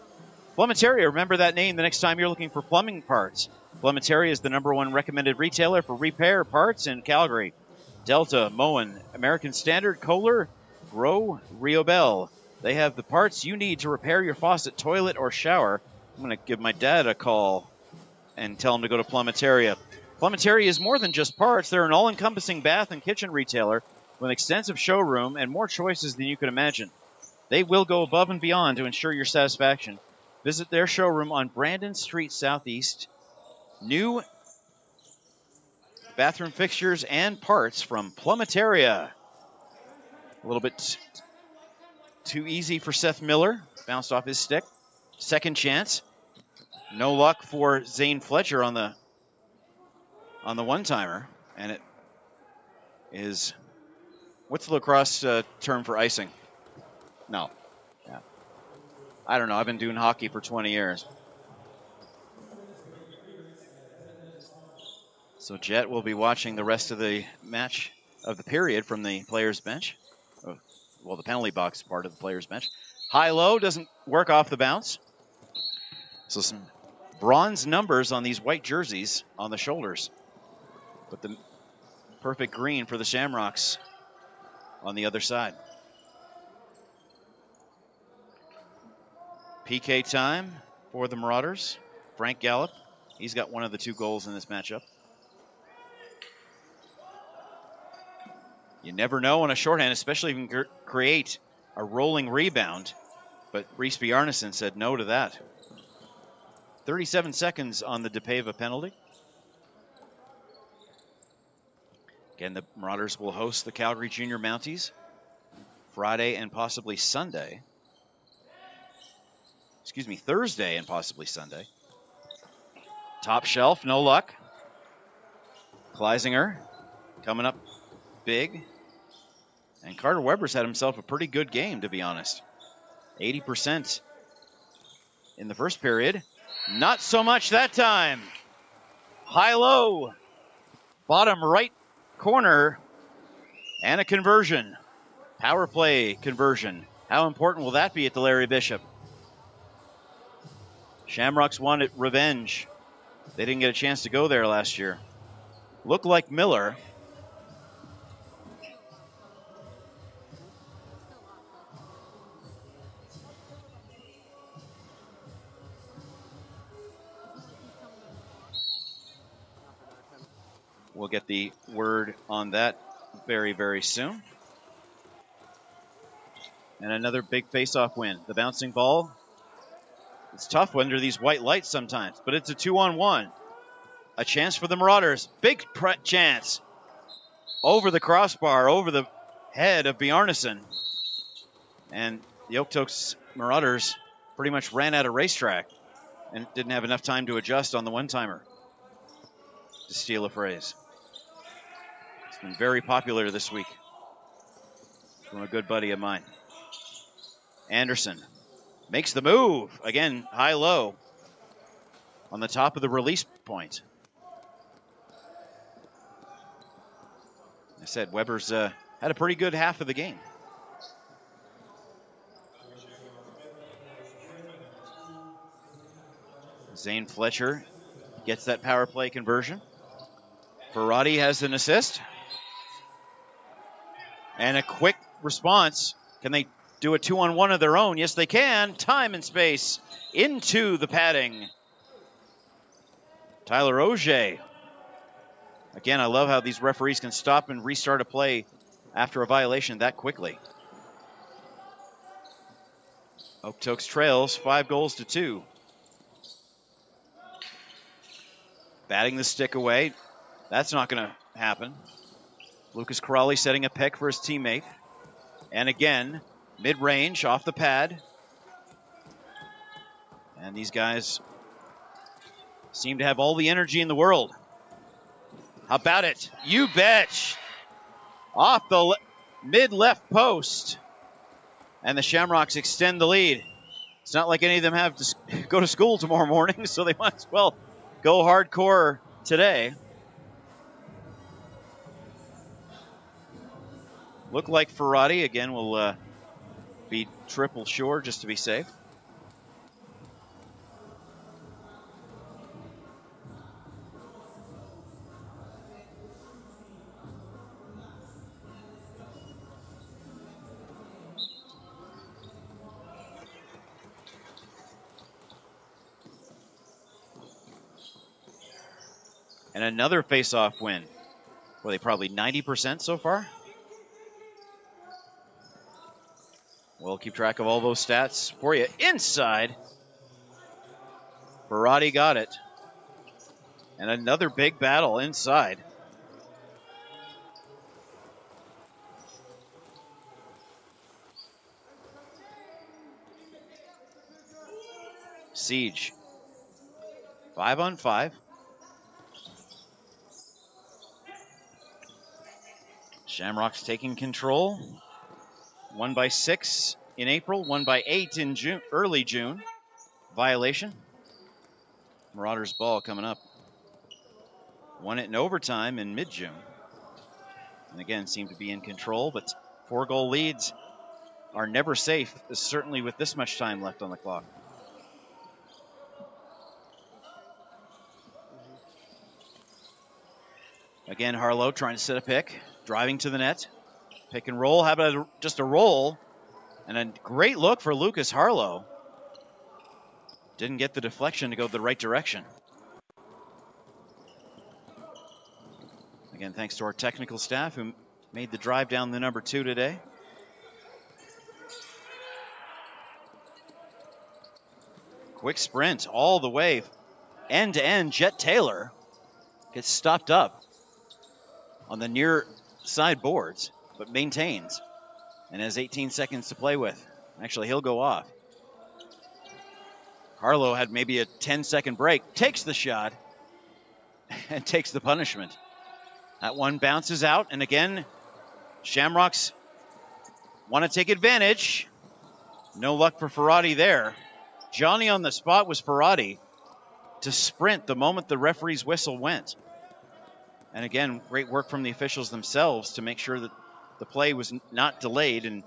Speaker 1: Plumeteria, remember that name the next time you're looking for plumbing parts. Plumeteria is the #1 recommended retailer for repair parts in Calgary. Delta, Moen, American Standard, Kohler, CROW, Rio Bell. They have the parts you need to repair your faucet, toilet, or shower. I'm going to give my dad a call and tell him to go to Plumeteria. Plumeteria is more than just parts. They're an all-encompassing bath and kitchen retailer with an extensive showroom and more choices than you could imagine. They will go above and beyond to ensure your satisfaction. Visit their showroom on Brandon Street Southeast. New bathroom fixtures and parts from Plumeteria. A little bit too easy for Seth Miller. Bounced off his stick. Second chance. No luck for Zane Fletcher on the one-timer. And it is, what's the lacrosse term for icing? No. Yeah. I don't know. I've been doing hockey for 20 years. So Jet will be watching the rest of the match of the period from the player's bench. Well, the penalty box part of the player's bench. High-low doesn't work off the bounce. So some bronze numbers on these white jerseys on the shoulders. But the perfect green for the Shamrocks on the other side. PK time for the Marauders. Frank Gallup. He's got one of the 2 goals in this matchup. You never know on a shorthand, especially if you can create a rolling rebound. But Reese Bjarnason said no to that. 37 seconds on the DePaiva penalty. Again, the Marauders will host the Calgary Junior Mounties Friday and possibly Sunday. Excuse me, Thursday and possibly Sunday. Top shelf, no luck. Kleisinger coming up big. And Carter Weber's had himself a pretty good game, to be honest. 80% in the first period. Not so much that time. High-low. Bottom right corner. And a conversion. Power play conversion. How important will that be at the Larry Bishop? Shamrocks wanted revenge. They didn't get a chance to go there last year. Looked like Miller. We'll get the word on that very, very soon. And another big face-off win. The bouncing ball. It's tough under these white lights sometimes, but it's a 2-on-1. A chance for the Marauders. Big chance. Over the crossbar, over the head of Bjarnason. And the Okotoks Marauders pretty much ran out of racetrack and didn't have enough time to adjust on the one-timer, to steal a phrase. It's been very popular this week from a good buddy of mine. Anderson makes the move. Again, high-low on the top of the release point. I said Weber's had a pretty good half of the game. Zane Fletcher gets that power play conversion. Ferrati has an assist. And a quick response. Can they do a 2-on-1 of their own? Yes, they can. Time and space into the padding. Tyler Auger. Again, I love how these referees can stop and restart a play after a violation that quickly. Okotoks trails 5-2. Batting the stick away. That's not going to happen. Lucas Crawley setting a pick for his teammate. And again, mid-range off the pad. And these guys seem to have all the energy in the world. How about it? You bet. Off the mid-left post. And the Shamrocks extend the lead. It's not like any of them have to go to school tomorrow morning, so they might as well go hardcore today. Look like Ferrati again will be triple shore just to be safe. And another face-off win. Were they probably 90% so far? We'll keep track of all those stats for you. Inside. Ferrati got it. And another big battle inside. Siege. 5-on-5. Shamrocks taking control. 1 by 6 in April, 1 by 8 in June, early June. Violation. Marauders ball coming up. Won it in overtime in mid-June. And again, seem to be in control, but 4-goal leads are never safe, certainly with this much time left on the clock. Again, Harlow trying to set a pick, driving to the net. Pick and roll. How about just a roll? And a great look for Lucas Harlow. Didn't get the deflection to go the right direction. Again, thanks to our technical staff who made the drive down the number 2 today. Quick sprint all the way. End to end. Jet Taylor gets stopped up on the near side boards, but maintains and has 18 seconds to play with. Actually, he'll go off. Harlow had maybe a 10-second break, takes the shot, and takes the punishment. That one bounces out, and again, Shamrocks want to take advantage. No luck for Ferrati there. Johnny on the spot was Ferrati to sprint the moment the referee's whistle went. And again, great work from the officials themselves to make sure that the play was not delayed and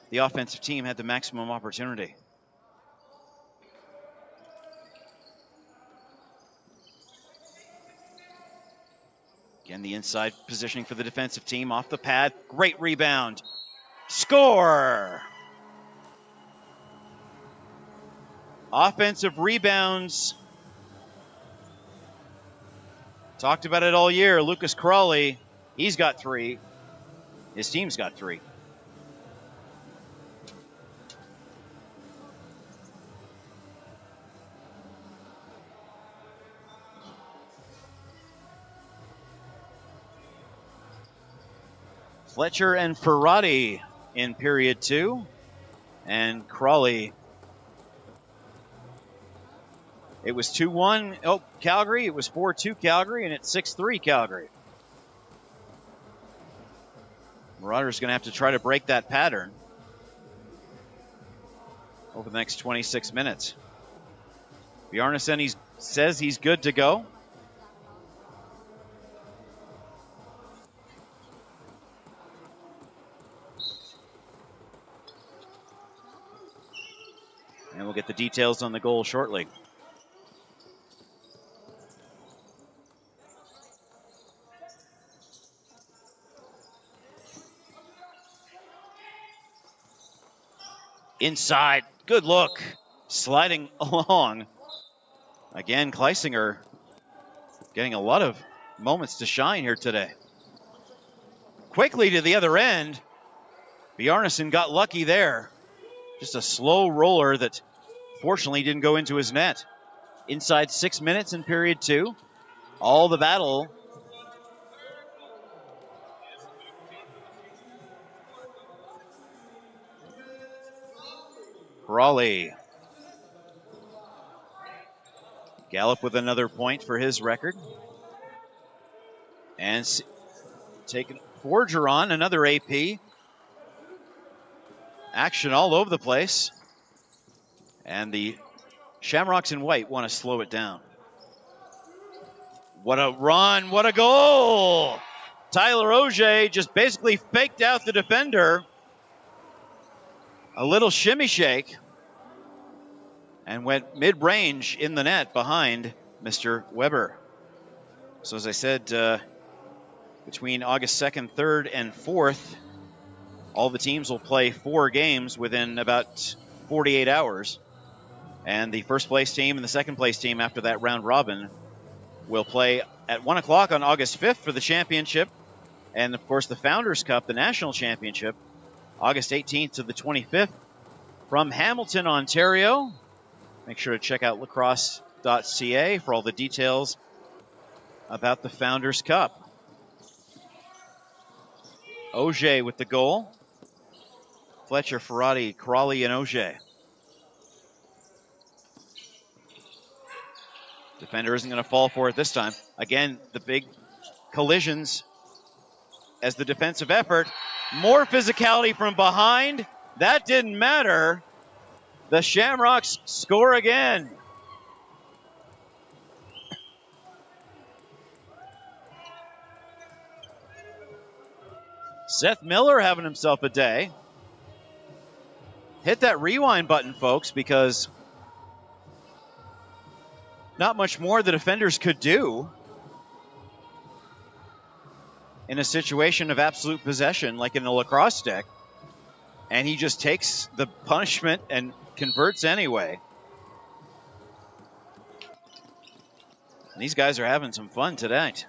Speaker 1: the offensive team had the maximum opportunity. Again, the inside positioning for the defensive team off the pad. Great rebound. Score! Offensive rebounds. Talked about it all year. Lucas Crawley, he's got 3. His team's got 3. Fletcher and Ferrati in period 2. And Crawley. It was 2-1, Calgary. It was 4-2 Calgary, and it's 6-3 Calgary. Marauders going to have to try to break that pattern over the next 26 minutes. Bjarnason says he's good to go. And we'll get the details on the goal shortly. Inside, good look, sliding along. Again, Kleisinger getting a lot of moments to shine here today. Quickly to the other end. Bjarnason got lucky there. Just a slow roller that fortunately didn't go into his net. Inside 6 minutes in period 2. All the battle. Crawley. Gallup with another point for his record. And taking Forgeron, another AP. Action all over the place. And the Shamrocks in white want to slow it down. What a run, what a goal! Tyler Auger just basically faked out the defender. A little shimmy shake. And went mid-range in the net behind Mr. Weber. So as I said, between August 2nd, 3rd, and 4th, all the teams will play 4 games within about 48 hours. And the first place team and the second place team after that round robin will play at 1 o'clock on August 5th for the championship. And of course the Founders Cup, the national championship, August 18th to the 25th from Hamilton, Ontario. Make sure to check out lacrosse.ca for all the details about the Founders Cup. Auger with the goal. Fletcher, Ferrati, Crawley, and Auger. Defender isn't going to fall for it this time. Again, the big collisions as the defensive effort. More physicality from behind. That didn't matter. The Shamrocks score again. Seth Miller having himself a day. Hit that rewind button, folks, because not much more the defenders could do in a situation of absolute possession like in a lacrosse stick. And he just takes the punishment and converts anyway. And these guys are having some fun tonight.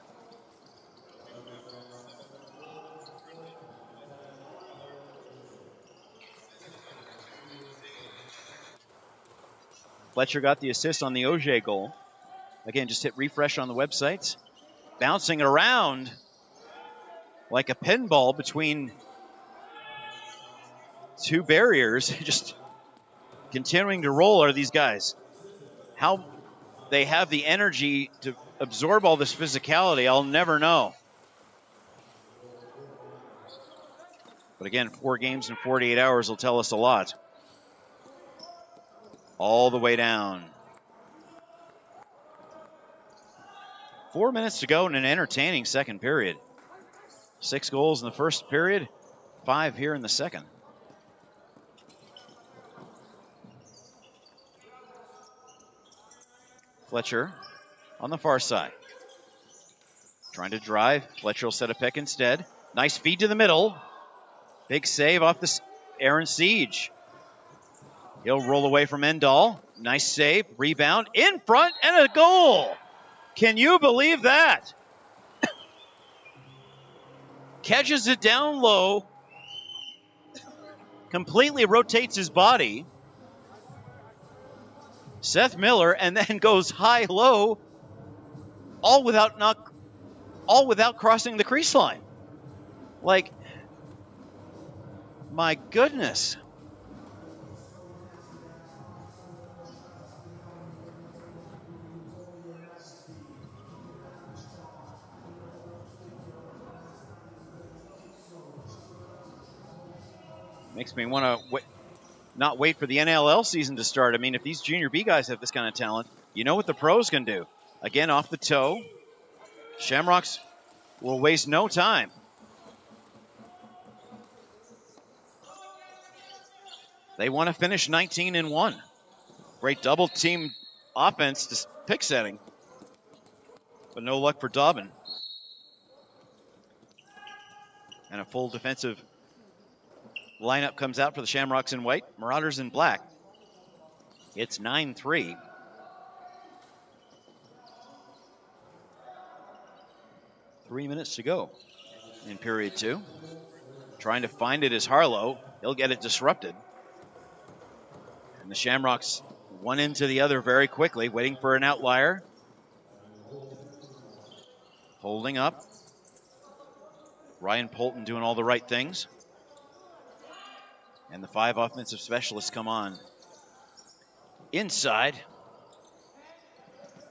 Speaker 1: Fletcher got the assist on the Auger goal. Again, just hit refresh on the websites. Bouncing around like a pinball between two barriers. Just continuing to roll are these guys. How they have the energy to absorb all this physicality, I'll never know. But again, 4 games in 48 hours will tell us a lot. All the way down. 4 minutes to go in an entertaining second period. 6 goals in the first period, 5 here in the second. Fletcher on the far side. Trying to drive. Fletcher will set a pick instead. Nice feed to the middle. Big save off the Aaron Siege. He'll roll away from Endall. Nice save. Rebound. In front and a goal. Can you believe that? Catches it down low. Completely rotates his body. Seth Miller, and then goes high-low, all without crossing the crease line. Like, my goodness. Makes me want to not wait for the NLL season to start. I mean, if these junior B guys have this kind of talent, you know what the pros can do. Again, off the toe. Shamrocks will waste no time. They want to finish 19-1. Great double team offense to pick setting. But no luck for Dobbin. And a full defensive lineup comes out for the Shamrocks in white, Marauders in black. It's 9-3. Three minutes to go in period 2. Trying to find it is Harlow. He'll get it disrupted. And the Shamrocks one into the other very quickly, waiting for an outlier. Holding up. Ryan Polton doing all the right things. And the 5 offensive specialists come on. Inside.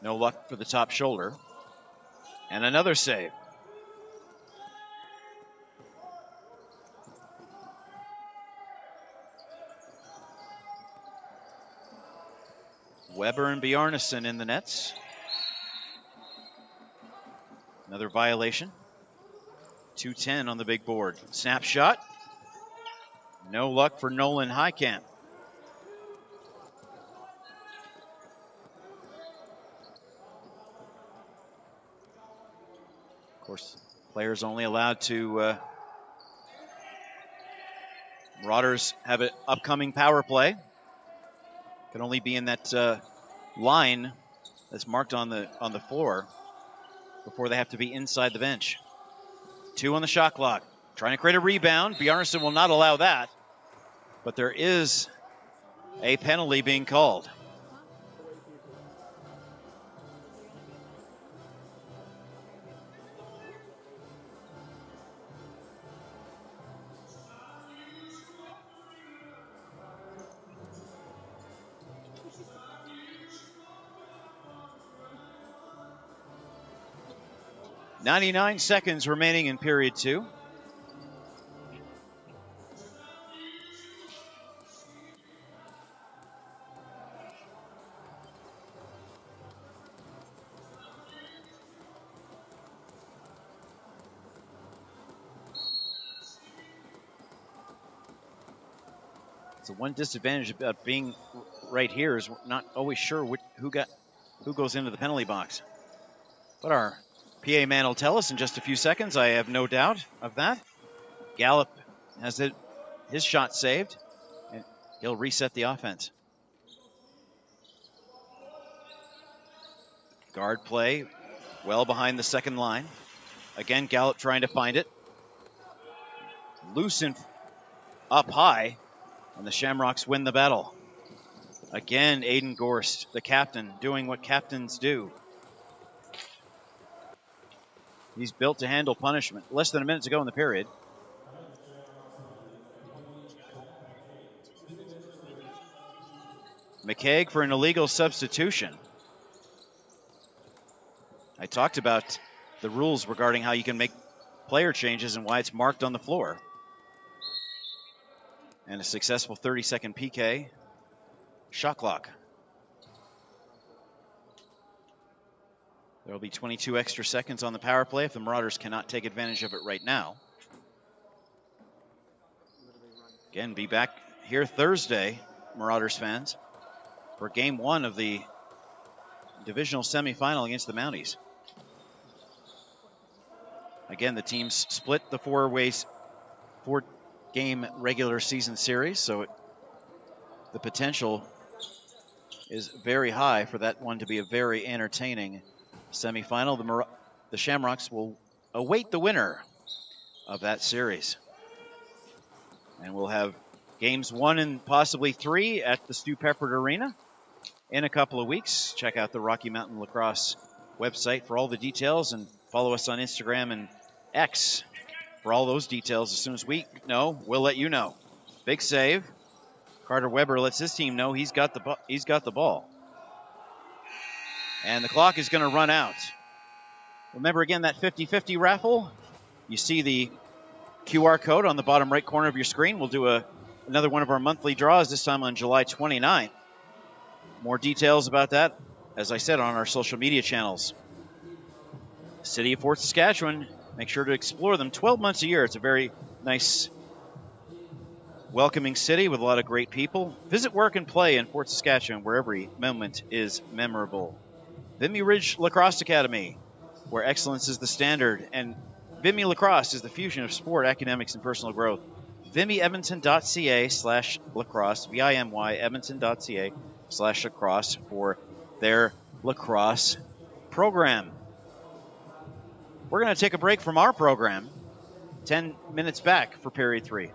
Speaker 1: No luck for the top shoulder. And another save. Weber and Bjarnason in the nets. Another violation. 2:10 on the big board. Snapshot. No luck for Nolan Highcamp. Of course, players only allowed to. Marauders have an upcoming power play. Can only be in that line that's marked on the floor before they have to be inside the bench. 2 on the shot clock. Trying to create a rebound. Bjarnason will not allow that. But there is a penalty being called. .99 seconds remaining in period 2. So one disadvantage about being right here is we're not always sure who goes into the penalty box. But our PA man will tell us in just a few seconds. I have no doubt of that. Gallup has his shot saved, and he'll reset the offense. Guard play well behind the second line. Again, Gallup trying to find it. Loosened up high, and the Shamrocks win the battle. Again, Aiden Gorst, the captain, doing what captains do. He's built to handle punishment. Less than a minute to go in the period. McKaig for an illegal substitution. I talked about the rules regarding how you can make player changes and why it's marked on the floor. And a successful 30-second PK. Shot clock. There will be 22 extra seconds on the power play if the Marauders cannot take advantage of it right now. Again, be back here Thursday, Marauders fans, for game 1 of the divisional semifinal against the Mounties. Again, the teams split the 4-game regular season series, so the potential is very high for that one to be a very entertaining semifinal. The Shamrocks will await the winner of that series. And we'll have games 1 and possibly 3 at the Stu Peppard Arena in a couple of weeks. Check out the Rocky Mountain Lacrosse website for all the details, and follow us on Instagram and X for all those details. As soon as we know, we'll let you know. Big save. Carter Weber lets his team know he's got the ball. And the clock is going to run out. Remember, again, that 50-50 raffle. You see the QR code on the bottom right corner of your screen. We'll do another one of our monthly draws, this time on July 29th. More details about that, as I said, on our social media channels. City of Fort Saskatchewan, make sure to explore them 12 months a year. It's a very nice, welcoming city with a lot of great people. Visit, work, and play in Fort Saskatchewan, where every moment is memorable. Vimy Ridge Lacrosse Academy, where excellence is the standard, and Vimy Lacrosse is the fusion of sport, academics, and personal growth. VimyEdmonton.ca/lacrosse, VIMY Edmonton.ca/lacrosse for their lacrosse program. We're going to take a break from our program. 10 minutes back for period 3.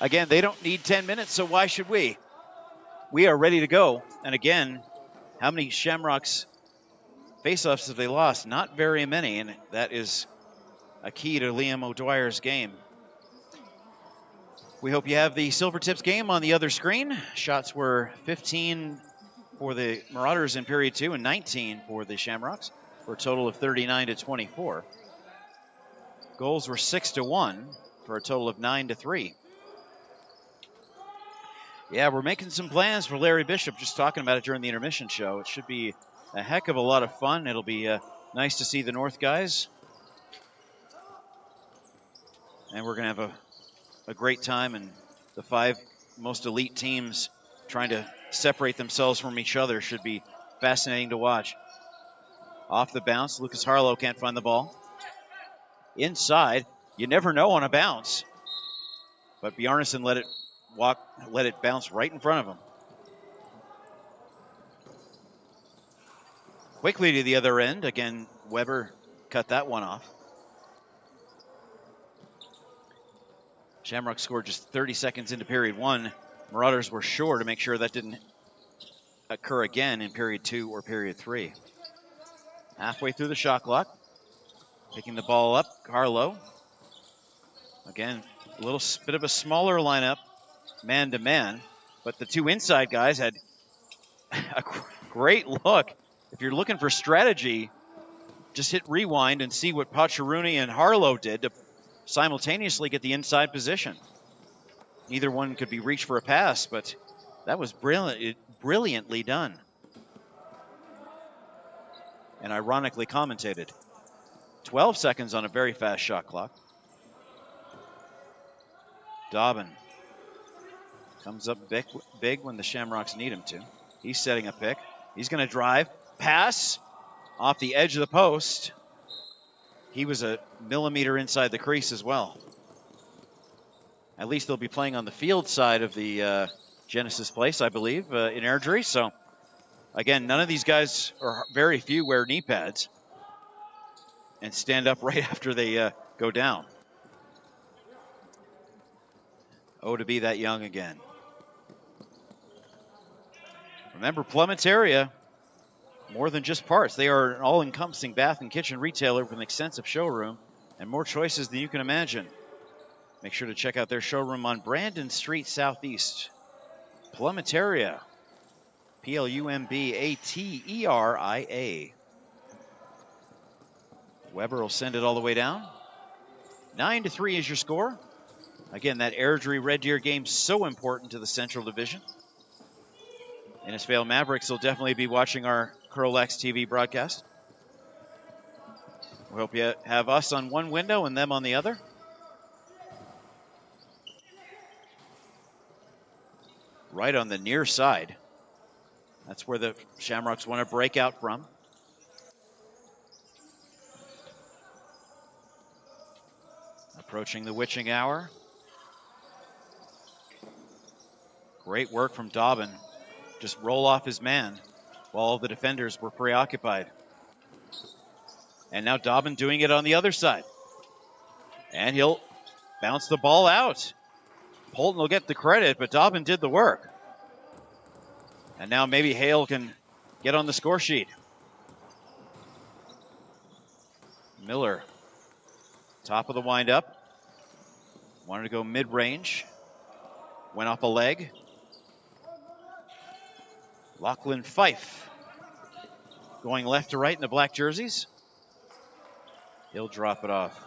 Speaker 1: Again, they don't need 10 minutes, so why should we? We are ready to go. And again, how many Shamrocks faceoffs have they lost? Not very many, and that is a key to Liam O'Dwyer's game. We hope you have the Silvertips game on the other screen. Shots were 15 for the Marauders in period 2 and 19 for the Shamrocks, for a total of 39-24. Goals were 6-1 for a total of 9-3. Yeah, we're making some plans for Larry Bishop, just talking about it during the intermission show. It should be a heck of a lot of fun. It'll be nice to see the North guys. And we're going to have a great time, and the 5 most elite teams trying to separate themselves from each other should be fascinating to watch. Off the bounce, Lucas Harlow can't find the ball. Inside, you never know on a bounce. But Bjarnason let it bounce right in front of him. Quickly to the other end. Again, Weber cut that one off. Shamrock scored just 30 seconds into period 1. Marauders were sure to make sure that didn't occur again in period 2 or period 3. Halfway through the shot clock. Picking the ball up, Harlow. Again, a little bit of a smaller lineup, man-to-man, but the 2 inside guys had a great look. If you're looking for strategy, just hit rewind and see what Pacharuni and Harlow did to simultaneously get the inside position. Neither one could be reached for a pass, but that was brilliantly done. And ironically commentated. 12 seconds on a very fast shot clock. Dobbin comes up big when the Shamrocks need him to. He's setting a pick. He's going to drive. Pass off the edge of the post. He was a millimeter inside the crease as well. At least they'll be playing on the field side of the Genesis place, I believe, in Airdrie. So, again, none of these guys, or very few, wear knee pads and stand up right after they go down. Oh, to be that young again. Remember, Plummett's area, more than just parts. They are an all-encompassing bath and kitchen retailer with an extensive showroom and more choices than you can imagine. Make sure to check out their showroom on Brandon Street Southeast. Plummettaria. Plumbateria. Weber will send it all the way down. 9-3 is your score. Again, that Airdrie Red Deer game so important to the Central Division. Innisfail Mavericks will definitely be watching our CROW LAX TV broadcast. We hope you have us on one window and them on the other. Right on the near side. That's where the Shamrocks want to break out from. Approaching the witching hour. Great work from Dobbin. Just roll off his man while all the defenders were preoccupied. And now Dobbin doing it on the other side. And he'll bounce the ball out. Polton will get the credit, but Dobbin did the work. And now maybe Hale can get on the score sheet. Miller, top of the windup. Wanted to go mid-range. Went off a leg. Lachlan Fife going left to right in the black jerseys. He'll drop it off.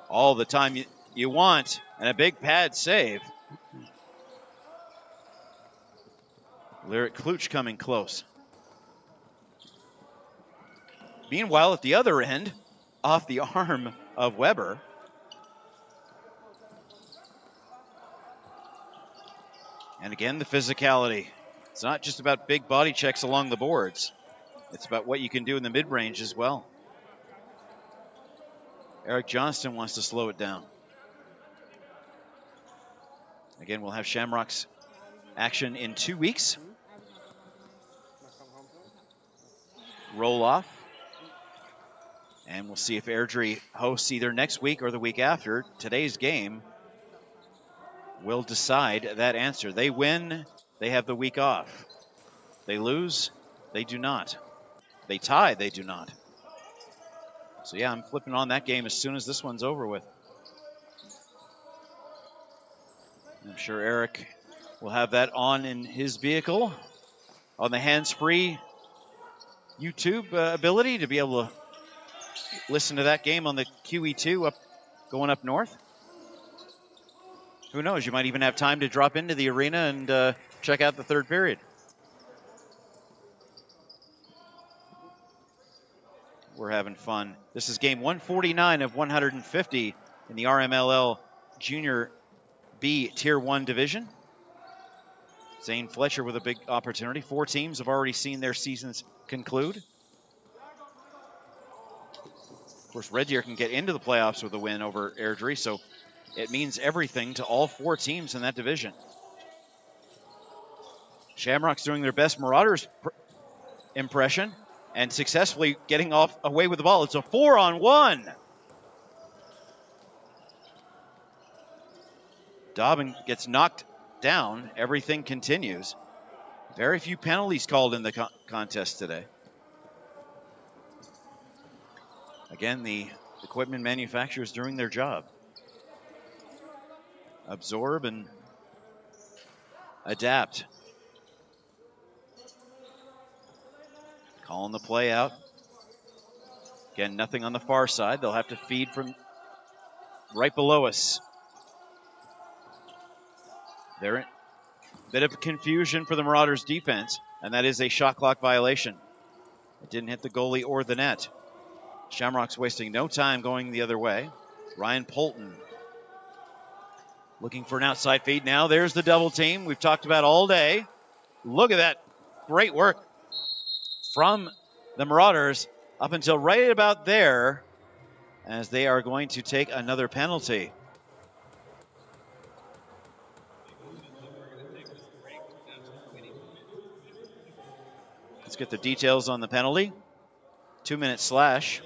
Speaker 1: All the time you want, and a big pad save. Lyric Kluch coming close. Meanwhile, at the other end, off the arm of Weber, and again, the physicality. It's not just about big body checks along the boards. It's about what you can do in the mid-range as well. Eric Johnston wants to slow it down. Again, we'll have Shamrocks action in 2 weeks. Roll off. And we'll see if Airdrie hosts either next week or the week after. Today's game will decide that answer. They win, they have the week off. They lose, they do not. They tie, they do not. So yeah, I'm flipping on that game as soon as this one's over with. I'm sure Eric will have that on in his vehicle on the hands-free YouTube ability to be able to listen to that game on the QE2 going up north. Who knows? You might even have time to drop into the arena and check out the third period. We're having fun. This is game 149 of 150 in the RMLL Junior B Tier 1 division. Zane Fletcher with a big opportunity. 4 teams have already seen their seasons conclude. Of course, Red Deer can get into the playoffs with a win over Airdrie, so it means everything to all 4 teams in that division. Shamrocks doing their best Marauders impression and successfully getting away with the ball. It's a 4-on-1. Dobbin gets knocked down. Everything continues. Very few penalties called in the contest today. Again, the equipment manufacturers doing their job. Absorb and adapt. Calling the play out. Again, nothing on the far side. They'll have to feed from right below us. There, a bit of confusion for the Marauders defense, and that is a shot clock violation. It didn't hit the goalie or the net. Shamrocks wasting no time going the other way. Ryan Polton looking for an outside feed now. There's the double team we've talked about all day. Look at that. Great work from the Marauders up until right about there, as they are going to take another penalty. Let's get the details on the penalty. 2-minute slash.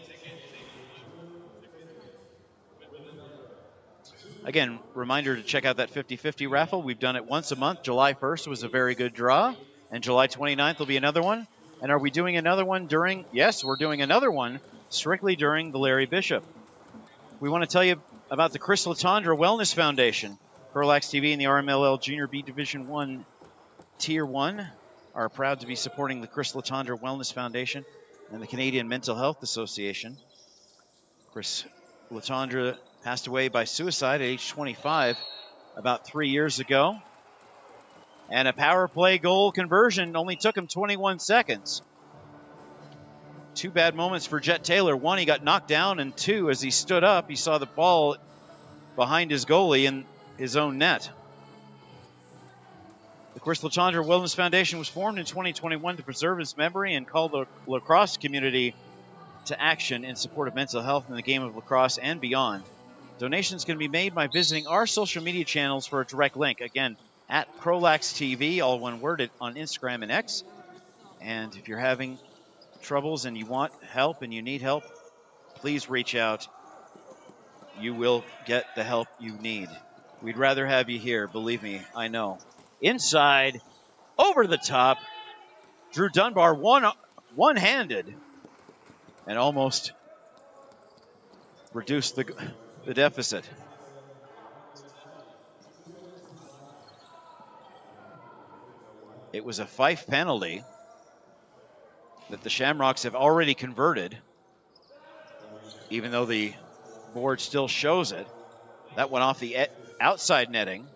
Speaker 1: Again, reminder to check out that 50-50 raffle. We've done it once a month. July 1st was a very good draw, and July 29th will be another one. And are we doing another one during? Yes, we're doing another one strictly during the Larry Bishop. We want to tell you about the Chris Latondra Wellness Foundation. CROW LAX TV and the RMLL Junior B Division 1 Tier 1 are proud to be supporting the Chris Latondra Wellness Foundation and the Canadian Mental Health Association. Chris Latondra passed away by suicide at age 25 about 3 years ago. And a power play goal conversion only took him 21 seconds. 2 bad moments for Jet Taylor. 1, he got knocked down, and 2, as he stood up, he saw the ball behind his goalie in his own net. The Chris Latondra Wellness Foundation was formed in 2021 to preserve his memory and call the lacrosse community to action in support of mental health in the game of lacrosse and beyond. Donations can be made by visiting our social media channels for a direct link. Again, at CROW LAX TV, all one word, on Instagram and X. And if you're having troubles and you want help and you need help, please reach out. You will get the help you need. We'd rather have you here, believe me, I know. Inside, over the top, Drew Dunbar one-handed and almost reduced the deficit. It was a Fife penalty that the Shamrocks have already converted, even though the board still shows it. That went off the outside netting.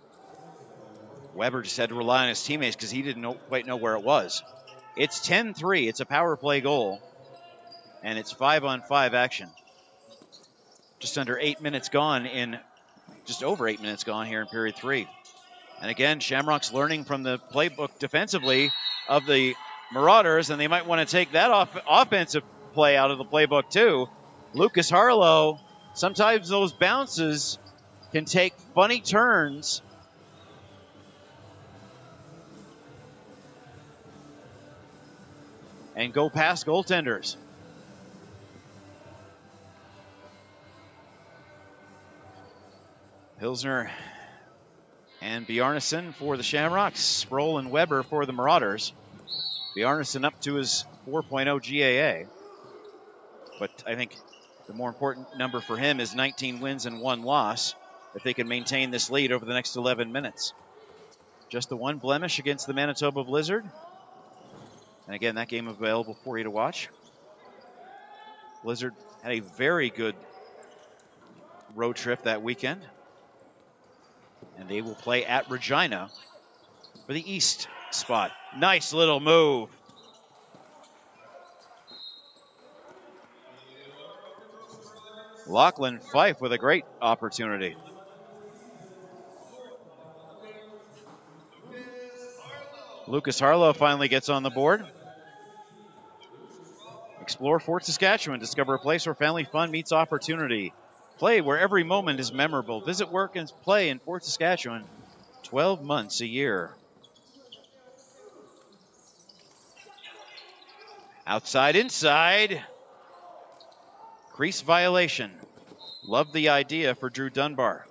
Speaker 1: Weber just had to rely on his teammates because he didn't quite know where it was. It's 10-3. It's a power play goal, and it's 5-on-5 action. Just over 8 minutes gone here in period 3. And again, Shamrocks learning from the playbook defensively of the Marauders, and they might want to take that offensive play out of the playbook too. Lucas Harlow, sometimes those bounces can take funny turns. And go past goaltenders. Pilsner and Bjarnason for the Shamrocks. Sproul and Weber for the Marauders. Bjarnason up to his 4.0 GAA. But I think the more important number for him is 19 wins and 1 loss if they can maintain this lead over the next 11 minutes. Just the one blemish against the Manitoba Blizzard. And again, that game available for you to watch. Blizzard had a very good road trip that weekend. And they will play at Regina for the East spot. Nice little move. Lachlan Fife with a great opportunity. Lucas Harlow finally gets on the board. Explore Fort Saskatchewan. Discover a place where family fun meets opportunity. Play where every moment is memorable. Visit, work, and play in Fort Saskatchewan 12 months a year. Outside, inside. Crease violation. Love the idea for Drew Dunbar.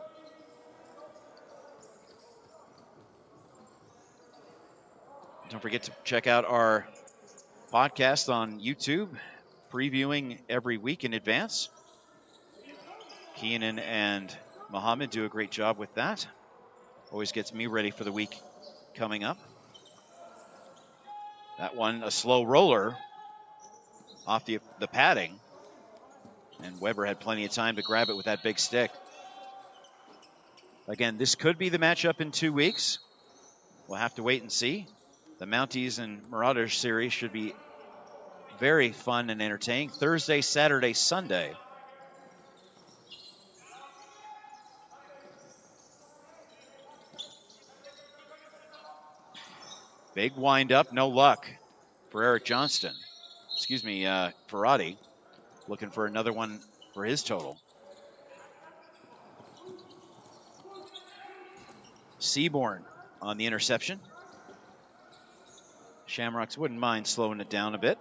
Speaker 1: Don't forget to check out our podcast on YouTube, previewing every week in advance. Keenan and Mohammed do a great job with that. Always gets me ready for the week coming up. That one, a slow roller off the padding. And Weber had plenty of time to grab it with that big stick. Again, this could be the matchup in 2 weeks. We'll have to wait and see. The Mounties and Marauders series should be very fun and entertaining. Thursday, Saturday, Sunday. Big wind up, no luck for Eric Johnston. Excuse me, Ferrati. Looking for another one for his total. Seaborn on the interception. Shamrocks wouldn't mind slowing it down a bit.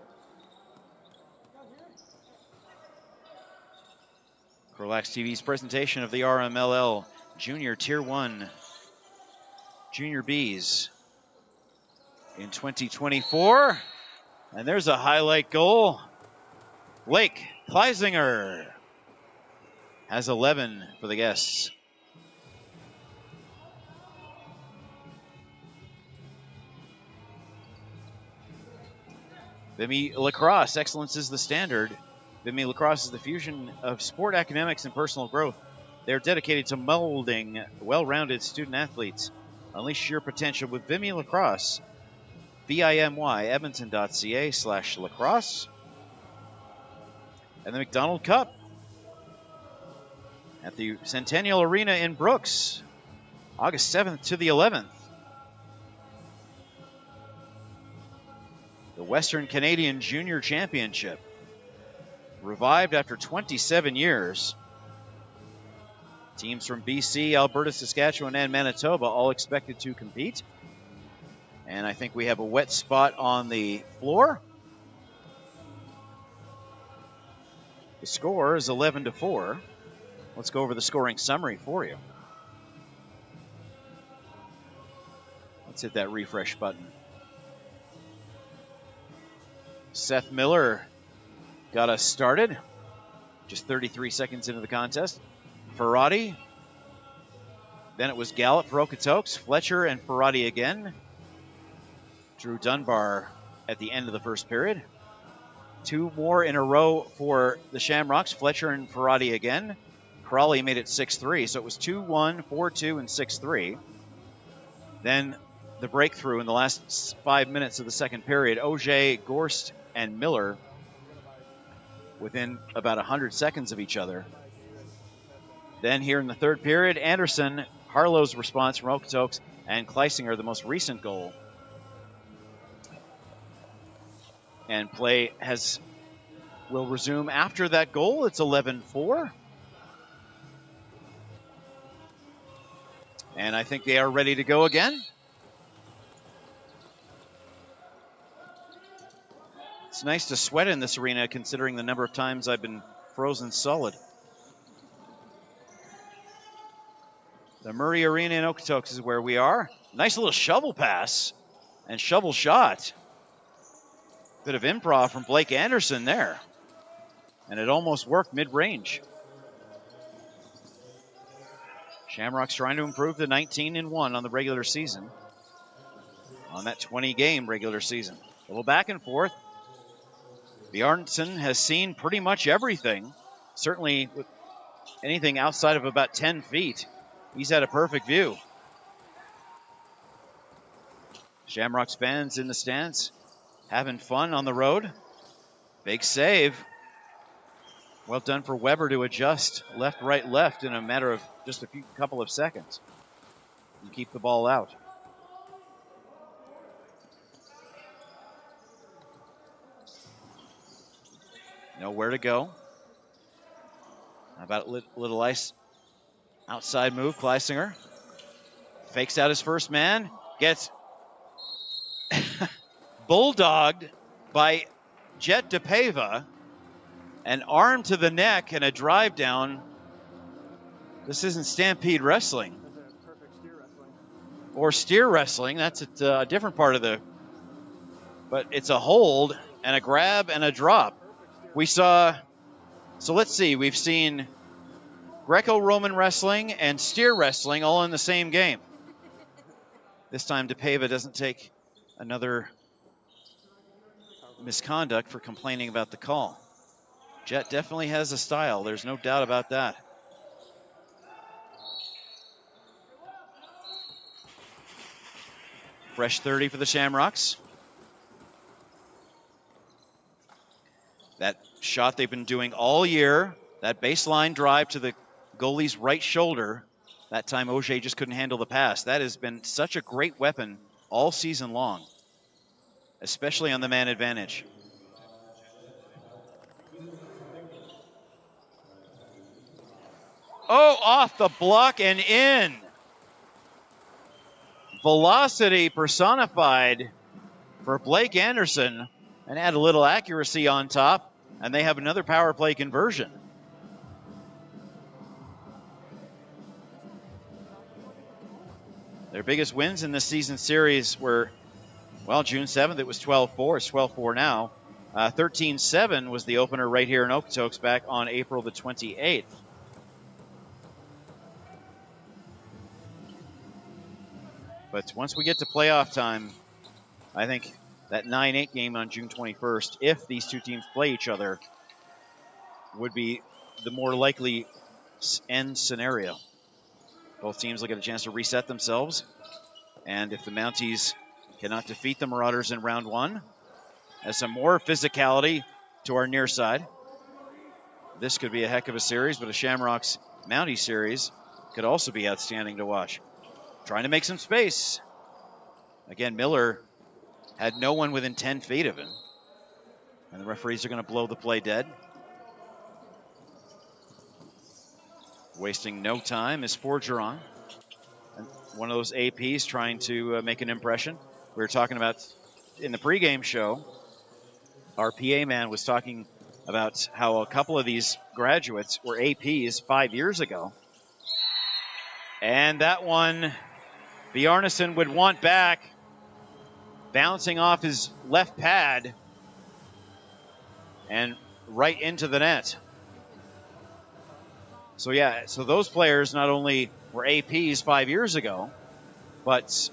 Speaker 1: CROW LAX TV's presentation of the RMLL Junior Tier 1 Junior Bs in 2024. And there's a highlight goal. Blake Kleisinger has 11 for the guests. Vimy Lacrosse, excellence is the standard. Vimy Lacrosse is the fusion of sport academics and personal growth. They're dedicated to molding well-rounded student athletes. Unleash your potential with Vimy Lacrosse. VIMY, edmonton.ca/lacrosse. And the McDonald Cup at the Centennial Arena in Brooks, August 7th to the 11th. The Western Canadian Junior Championship, revived after 27 years. Teams from BC, Alberta, Saskatchewan, and Manitoba all expected to compete. And I think we have a wet spot on the floor. The score is 11-4. Let's go over the scoring summary for you. Let's hit that refresh button. Seth Miller got us started. Just 33 seconds into the contest. Ferrati. Then it was Gallup for Okotoks. Fletcher and Ferrati again. Drew Dunbar at the end of the first period. 2 more in a row for the Shamrocks. Fletcher and Ferrati again. Crawley made it 6-3, so it was 2-1, 4-2, and 6-3. Then the breakthrough in the last 5 minutes of the second period. Auger, Gorst, and Miller within about 100 seconds of each other. Then here in the third period, Anderson, Harlow's response from Okotoks, and Kleisinger, the most recent goal. And play will resume after that goal. It's 11-4. And I think they are ready to go again. It's nice to sweat in this arena considering the number of times I've been frozen solid. The Murray Arena in Okotoks is where we are. Nice little shovel pass and shovel shot. Bit of improv from Blake Anderson there. And it almost worked mid-range. Shamrocks trying to improve to 19-1 on the regular season. On that 20-game regular season. A little back and forth. Bjarnason has seen pretty much everything. Certainly with anything outside of about 10 feet. He's had a perfect view. Shamrocks fans in the stands having fun on the road. Big save. Well done for Weber to adjust left, right, left in a matter of just a couple of seconds and keep the ball out. Nowhere to go. How about a little ice outside move, Kleisinger. Fakes out his first man. Gets bulldogged by Jet DePaiva. An arm to the neck and a drive down. This isn't Stampede Wrestling. Or steer wrestling. That's a different part of the... But it's a hold and a grab and a drop. We saw... So let's see. We've seen Greco-Roman wrestling and steer wrestling all in the same game. This time DePaiva doesn't take another misconduct for complaining about the call. Jet definitely has a style. There's no doubt about that. Fresh 30 for the Shamrocks. That shot they've been doing all year, that baseline drive to the goalie's right shoulder. That time Auger just couldn't handle the pass. That has been such a great weapon all season long, especially on the man advantage. Oh, off the block and in. Velocity personified for Blake Anderson, and add a little accuracy on top, and they have another power play conversion. Their biggest wins in this season series were, well, June 7th, it was 12-4. It's 12-4 now. 13-7 was the opener right here in Okotoks back on April the 28th. But once we get to playoff time, I think that 9-8 game on June 21st, if these two teams play each other, would be the more likely end scenario. Both teams will get a chance to reset themselves. And if the Mounties cannot defeat the Marauders in round one, has some more physicality to our near side, this could be a heck of a series, but a Shamrocks Mountie series could also be outstanding to watch. Trying to make some space. Again, Miller had no one within 10 feet of him. And the referees are going to blow the play dead. Wasting no time is Forgeron. And one of those APs trying to make an impression. We were talking about in the pregame show, our PA man was talking about how a couple of these graduates were APs 5 years ago. And that one, Bjarnason would want back, bouncing off his left pad and right into the net. So yeah, so those players not only were APs 5 years ago, but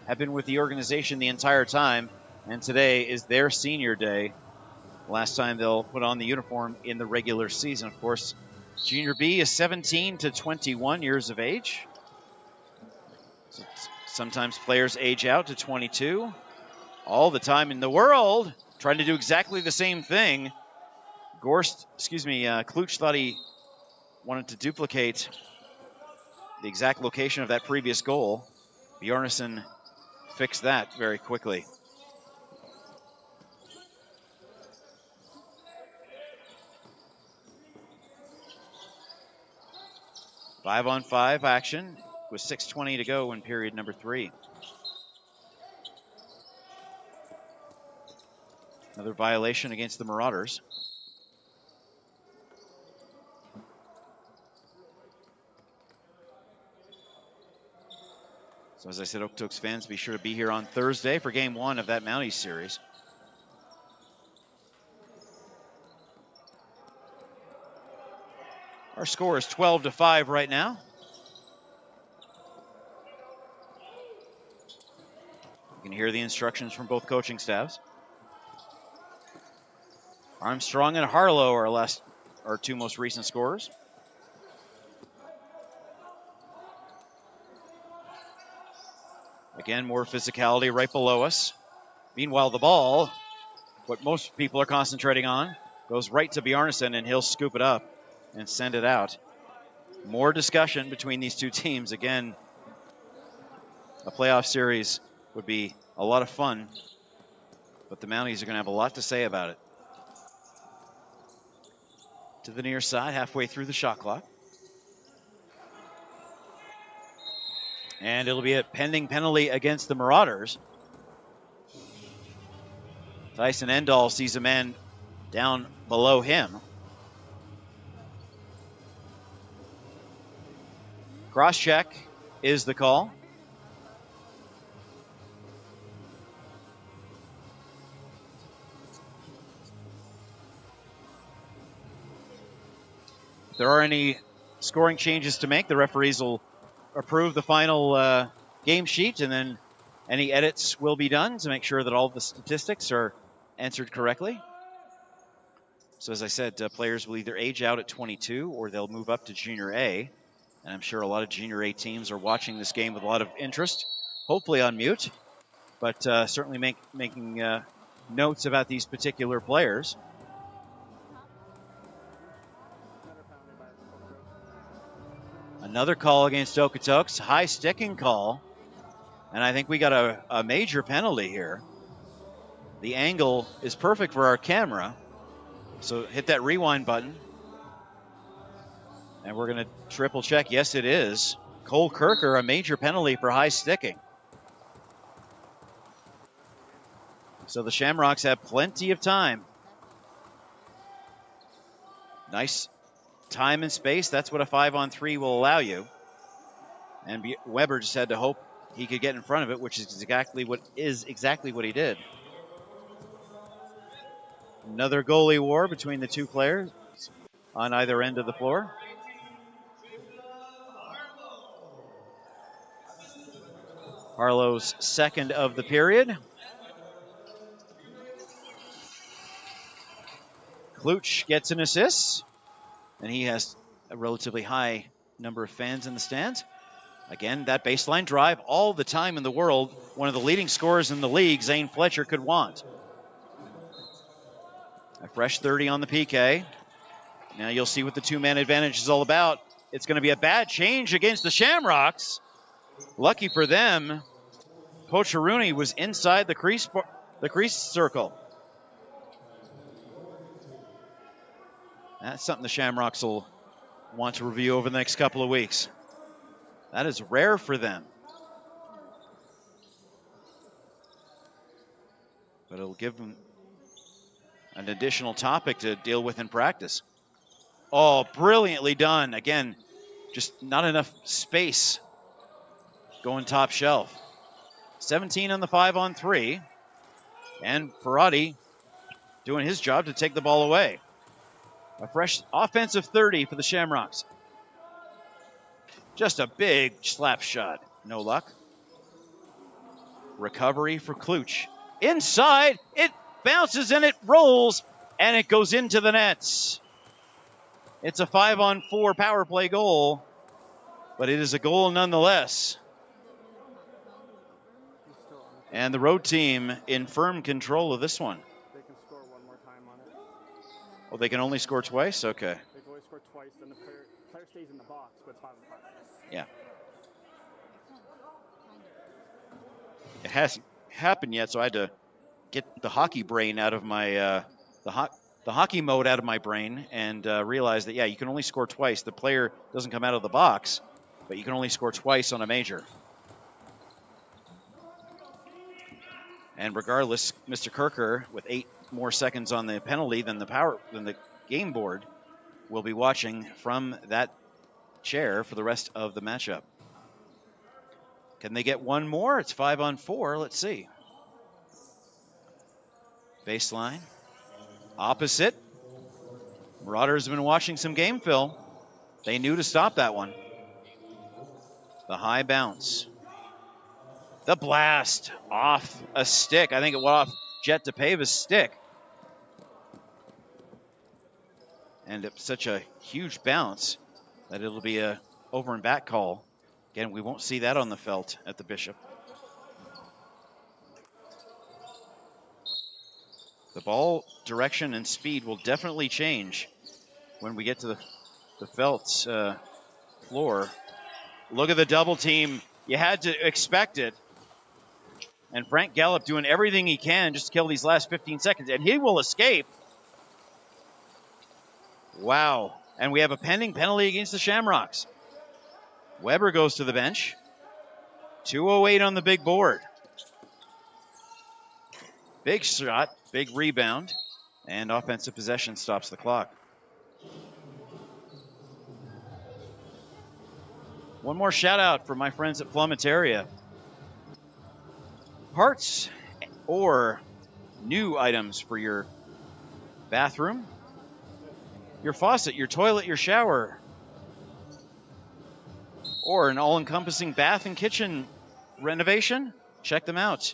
Speaker 1: have been with the organization the entire time, and today is their senior day. Last time they'll put on the uniform in the regular season. Of course, Junior B is 17 to 21 years of age. So sometimes players age out to 22. All the time in the world, trying to do exactly the same thing. Kluch thought he wanted to duplicate the exact location of that previous goal. Bjarnason fixed that very quickly. Five-on-five action with 6:20 to go in period number 3. Another violation against the Marauders. So as I said, Okotoks fans, be sure to be here on Thursday for Game 1 of that Mounties series. Our score is 12-5 right now. You can hear the instructions from both coaching staffs. Armstrong and Harlow are our two most recent scorers. Again, more physicality right below us. Meanwhile, the ball, what most people are concentrating on, goes right to Bjarnason, and he'll scoop it up and send it out. More discussion between these two teams. Again, a playoff series would be a lot of fun, but the Mounties are going to have a lot to say about it. To the near side, halfway through the shot clock. And it'll be a pending penalty against the Marauders. Tyson Endall sees a man down below him. Cross-check is the call. If there are any scoring changes to make, the referees will approve the final game sheet, and then any edits will be done to make sure that all the statistics are answered correctly. So as I said, players will either age out at 22 or they'll move up to Junior A. And I'm sure a lot of Junior A teams are watching this game with a lot of interest, hopefully on mute, but certainly making notes about these particular players. Another call against Okotoks, high sticking call. And I think we got a major penalty here. The angle is perfect for our camera. So hit that rewind button. And we're going to triple check. Yes, it is. Cole Kirker, a major penalty for high sticking. So the Shamrocks have plenty of time. Nice time and space. That's what a 5-on-3 will allow you. And Weber just had to hope he could get in front of it, which is exactly what he did. Another goalie war between the two players on either end of the floor. Harlow's second of the period. Kluch gets an assist, and he has a relatively high number of fans in the stands. Again, that baseline drive, all the time in the world, one of the leading scorers in the league, Zane Fletcher, could want. A fresh 30 on the PK. Now you'll see what the two-man advantage is all about. It's going to be a bad change against the Shamrocks. Lucky for them, Pocheruni was inside the crease circle. That's something the Shamrocks will want to review over the next couple of weeks. That is rare for them. But it'll give them an additional topic to deal with in practice. Oh, brilliantly done. Again, just not enough space going top shelf. 17 on the 5-on-3. And Ferrati doing his job to take the ball away. A fresh offensive 30 for the Shamrocks. Just a big slap shot. No luck. Recovery for Kluch. Inside, it bounces and it rolls, and it goes into the nets. It's a 5-on-4 power play goal, but it is a goal nonetheless. And the road team in firm control of this one.
Speaker 2: They can score one more time on it.
Speaker 1: Oh, they can only score twice? Okay.
Speaker 2: They can only score twice, then the player stays in the box, but 5-on-5.
Speaker 1: Yeah. It hasn't happened yet, so I had to get the hockey brain out of my the hockey mode out of my brain and realize that, yeah, you can only score twice. The player doesn't come out of the box, but you can only score twice on a major. And regardless, Mr. Kirker, with 8 more seconds on the penalty than the game board, will be watching from that chair for the rest of the matchup. Can they get one more? It's 5-on-4. Let's see. Baseline. Opposite. Marauders have been watching some game film. They knew to stop that one. The high bounce. The blast off a stick. I think it went off Jet DePave's stick. And it's such a huge bounce that it'll be a over and back call. Again, we won't see that on the felt at the Bishop. The ball direction and speed will definitely change when we get to the felt's floor. Look at the double team. You had to expect it. And Frank Gallup doing everything he can just to kill these last 15 seconds. And he will escape. Wow. And we have a pending penalty against the Shamrocks. Weber goes to the bench. 2:08 on the big board. Big shot, big rebound, and offensive possession stops the clock. One more shout out for my friends at Plumetaria. Parts or new items for your bathroom, your faucet, your toilet, your shower, or an all-encompassing bath and kitchen renovation, check them out.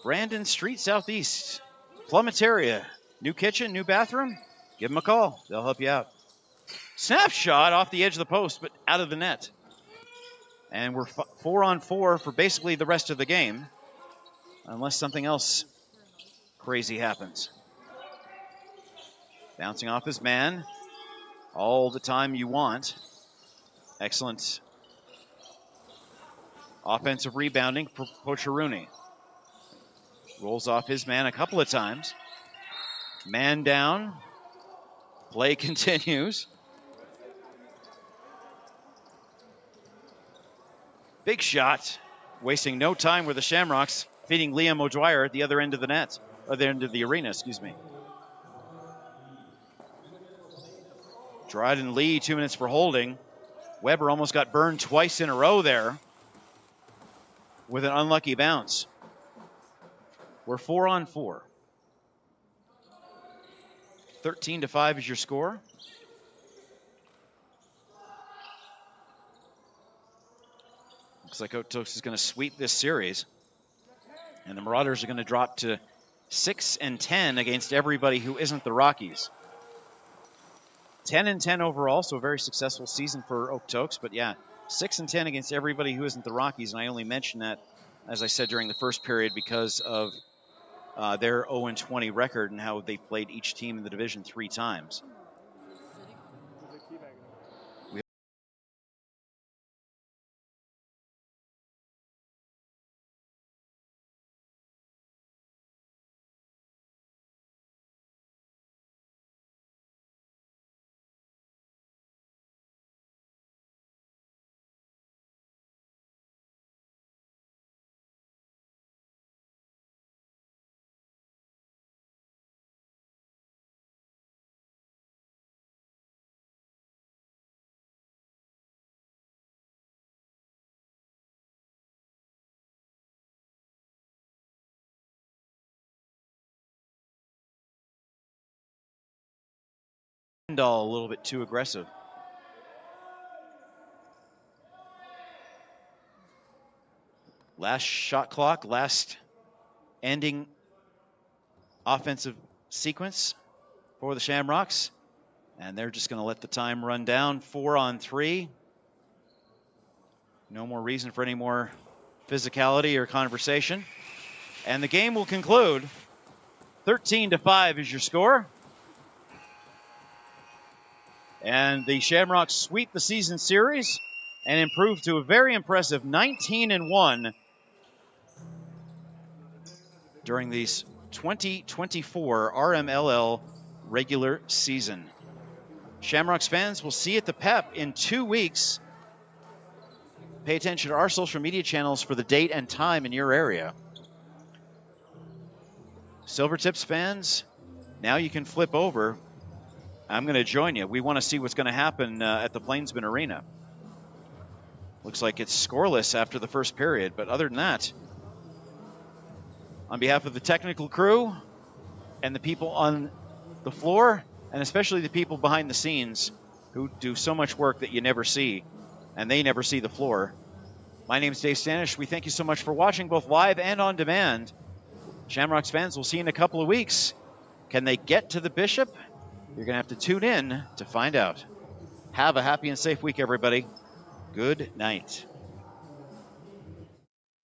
Speaker 1: Brandon Street Southeast, Plumetaria. New kitchen, new bathroom? Give them a call. They'll help you out. Snapshot off the edge of the post, but out of the net. And we're 4-on-4 for basically the rest of the game, unless something else crazy happens. Bouncing off his man. All the time you want. Excellent offensive rebounding for Pocheruni. Rolls off his man a couple of times. Man down. Play continues. Big shot. Wasting no time with the Shamrocks. Feeding Liam O'Dwyer at the other end of the net. Or the end of the arena, excuse me. Dryden Lee, 2 minutes for holding. Weber almost got burned twice in a row there with an unlucky bounce. We're 4-on-4. 13-5 is your score. Looks like Okotoks is going to sweep this series. And the Marauders are going to drop to 6-10 against everybody who isn't the Rockies. 10-10 overall, so a very successful season for Okotoks. But yeah, 6-10 against everybody who isn't the Rockies. And I only mention that, as I said, during the first period because of their 0-20 record and how they've played each team in the division 3 times. A little bit too aggressive. Last shot clock, last ending offensive sequence for the Shamrocks. And they're just going to let the time run down. 4-on-3. No more reason for any more physicality or conversation. And the game will conclude. 13-5 is your score. And the Shamrocks sweep the season series and improve to a very impressive 19-1 during these 2024 RMLL regular season. Shamrocks fans, will see you at the PEP in 2 weeks. Pay attention to our social media channels for the date and time in your area. Silvertips fans, now you can flip over. I'm going to join you. We want to see what's going to happen at the Plainsman Arena. Looks like it's scoreless after the first period, but other than that, on behalf of the technical crew and the people on the floor, and especially the people behind the scenes who do so much work that you never see, and they never see the floor. My name is Dave Stanish. We thank you so much for watching, both live and on demand. Shamrocks fans, we'll see you in a couple of weeks. Can they get to the Bishop? You're going to have to tune in to find out. Have a happy and safe week, everybody. Good night.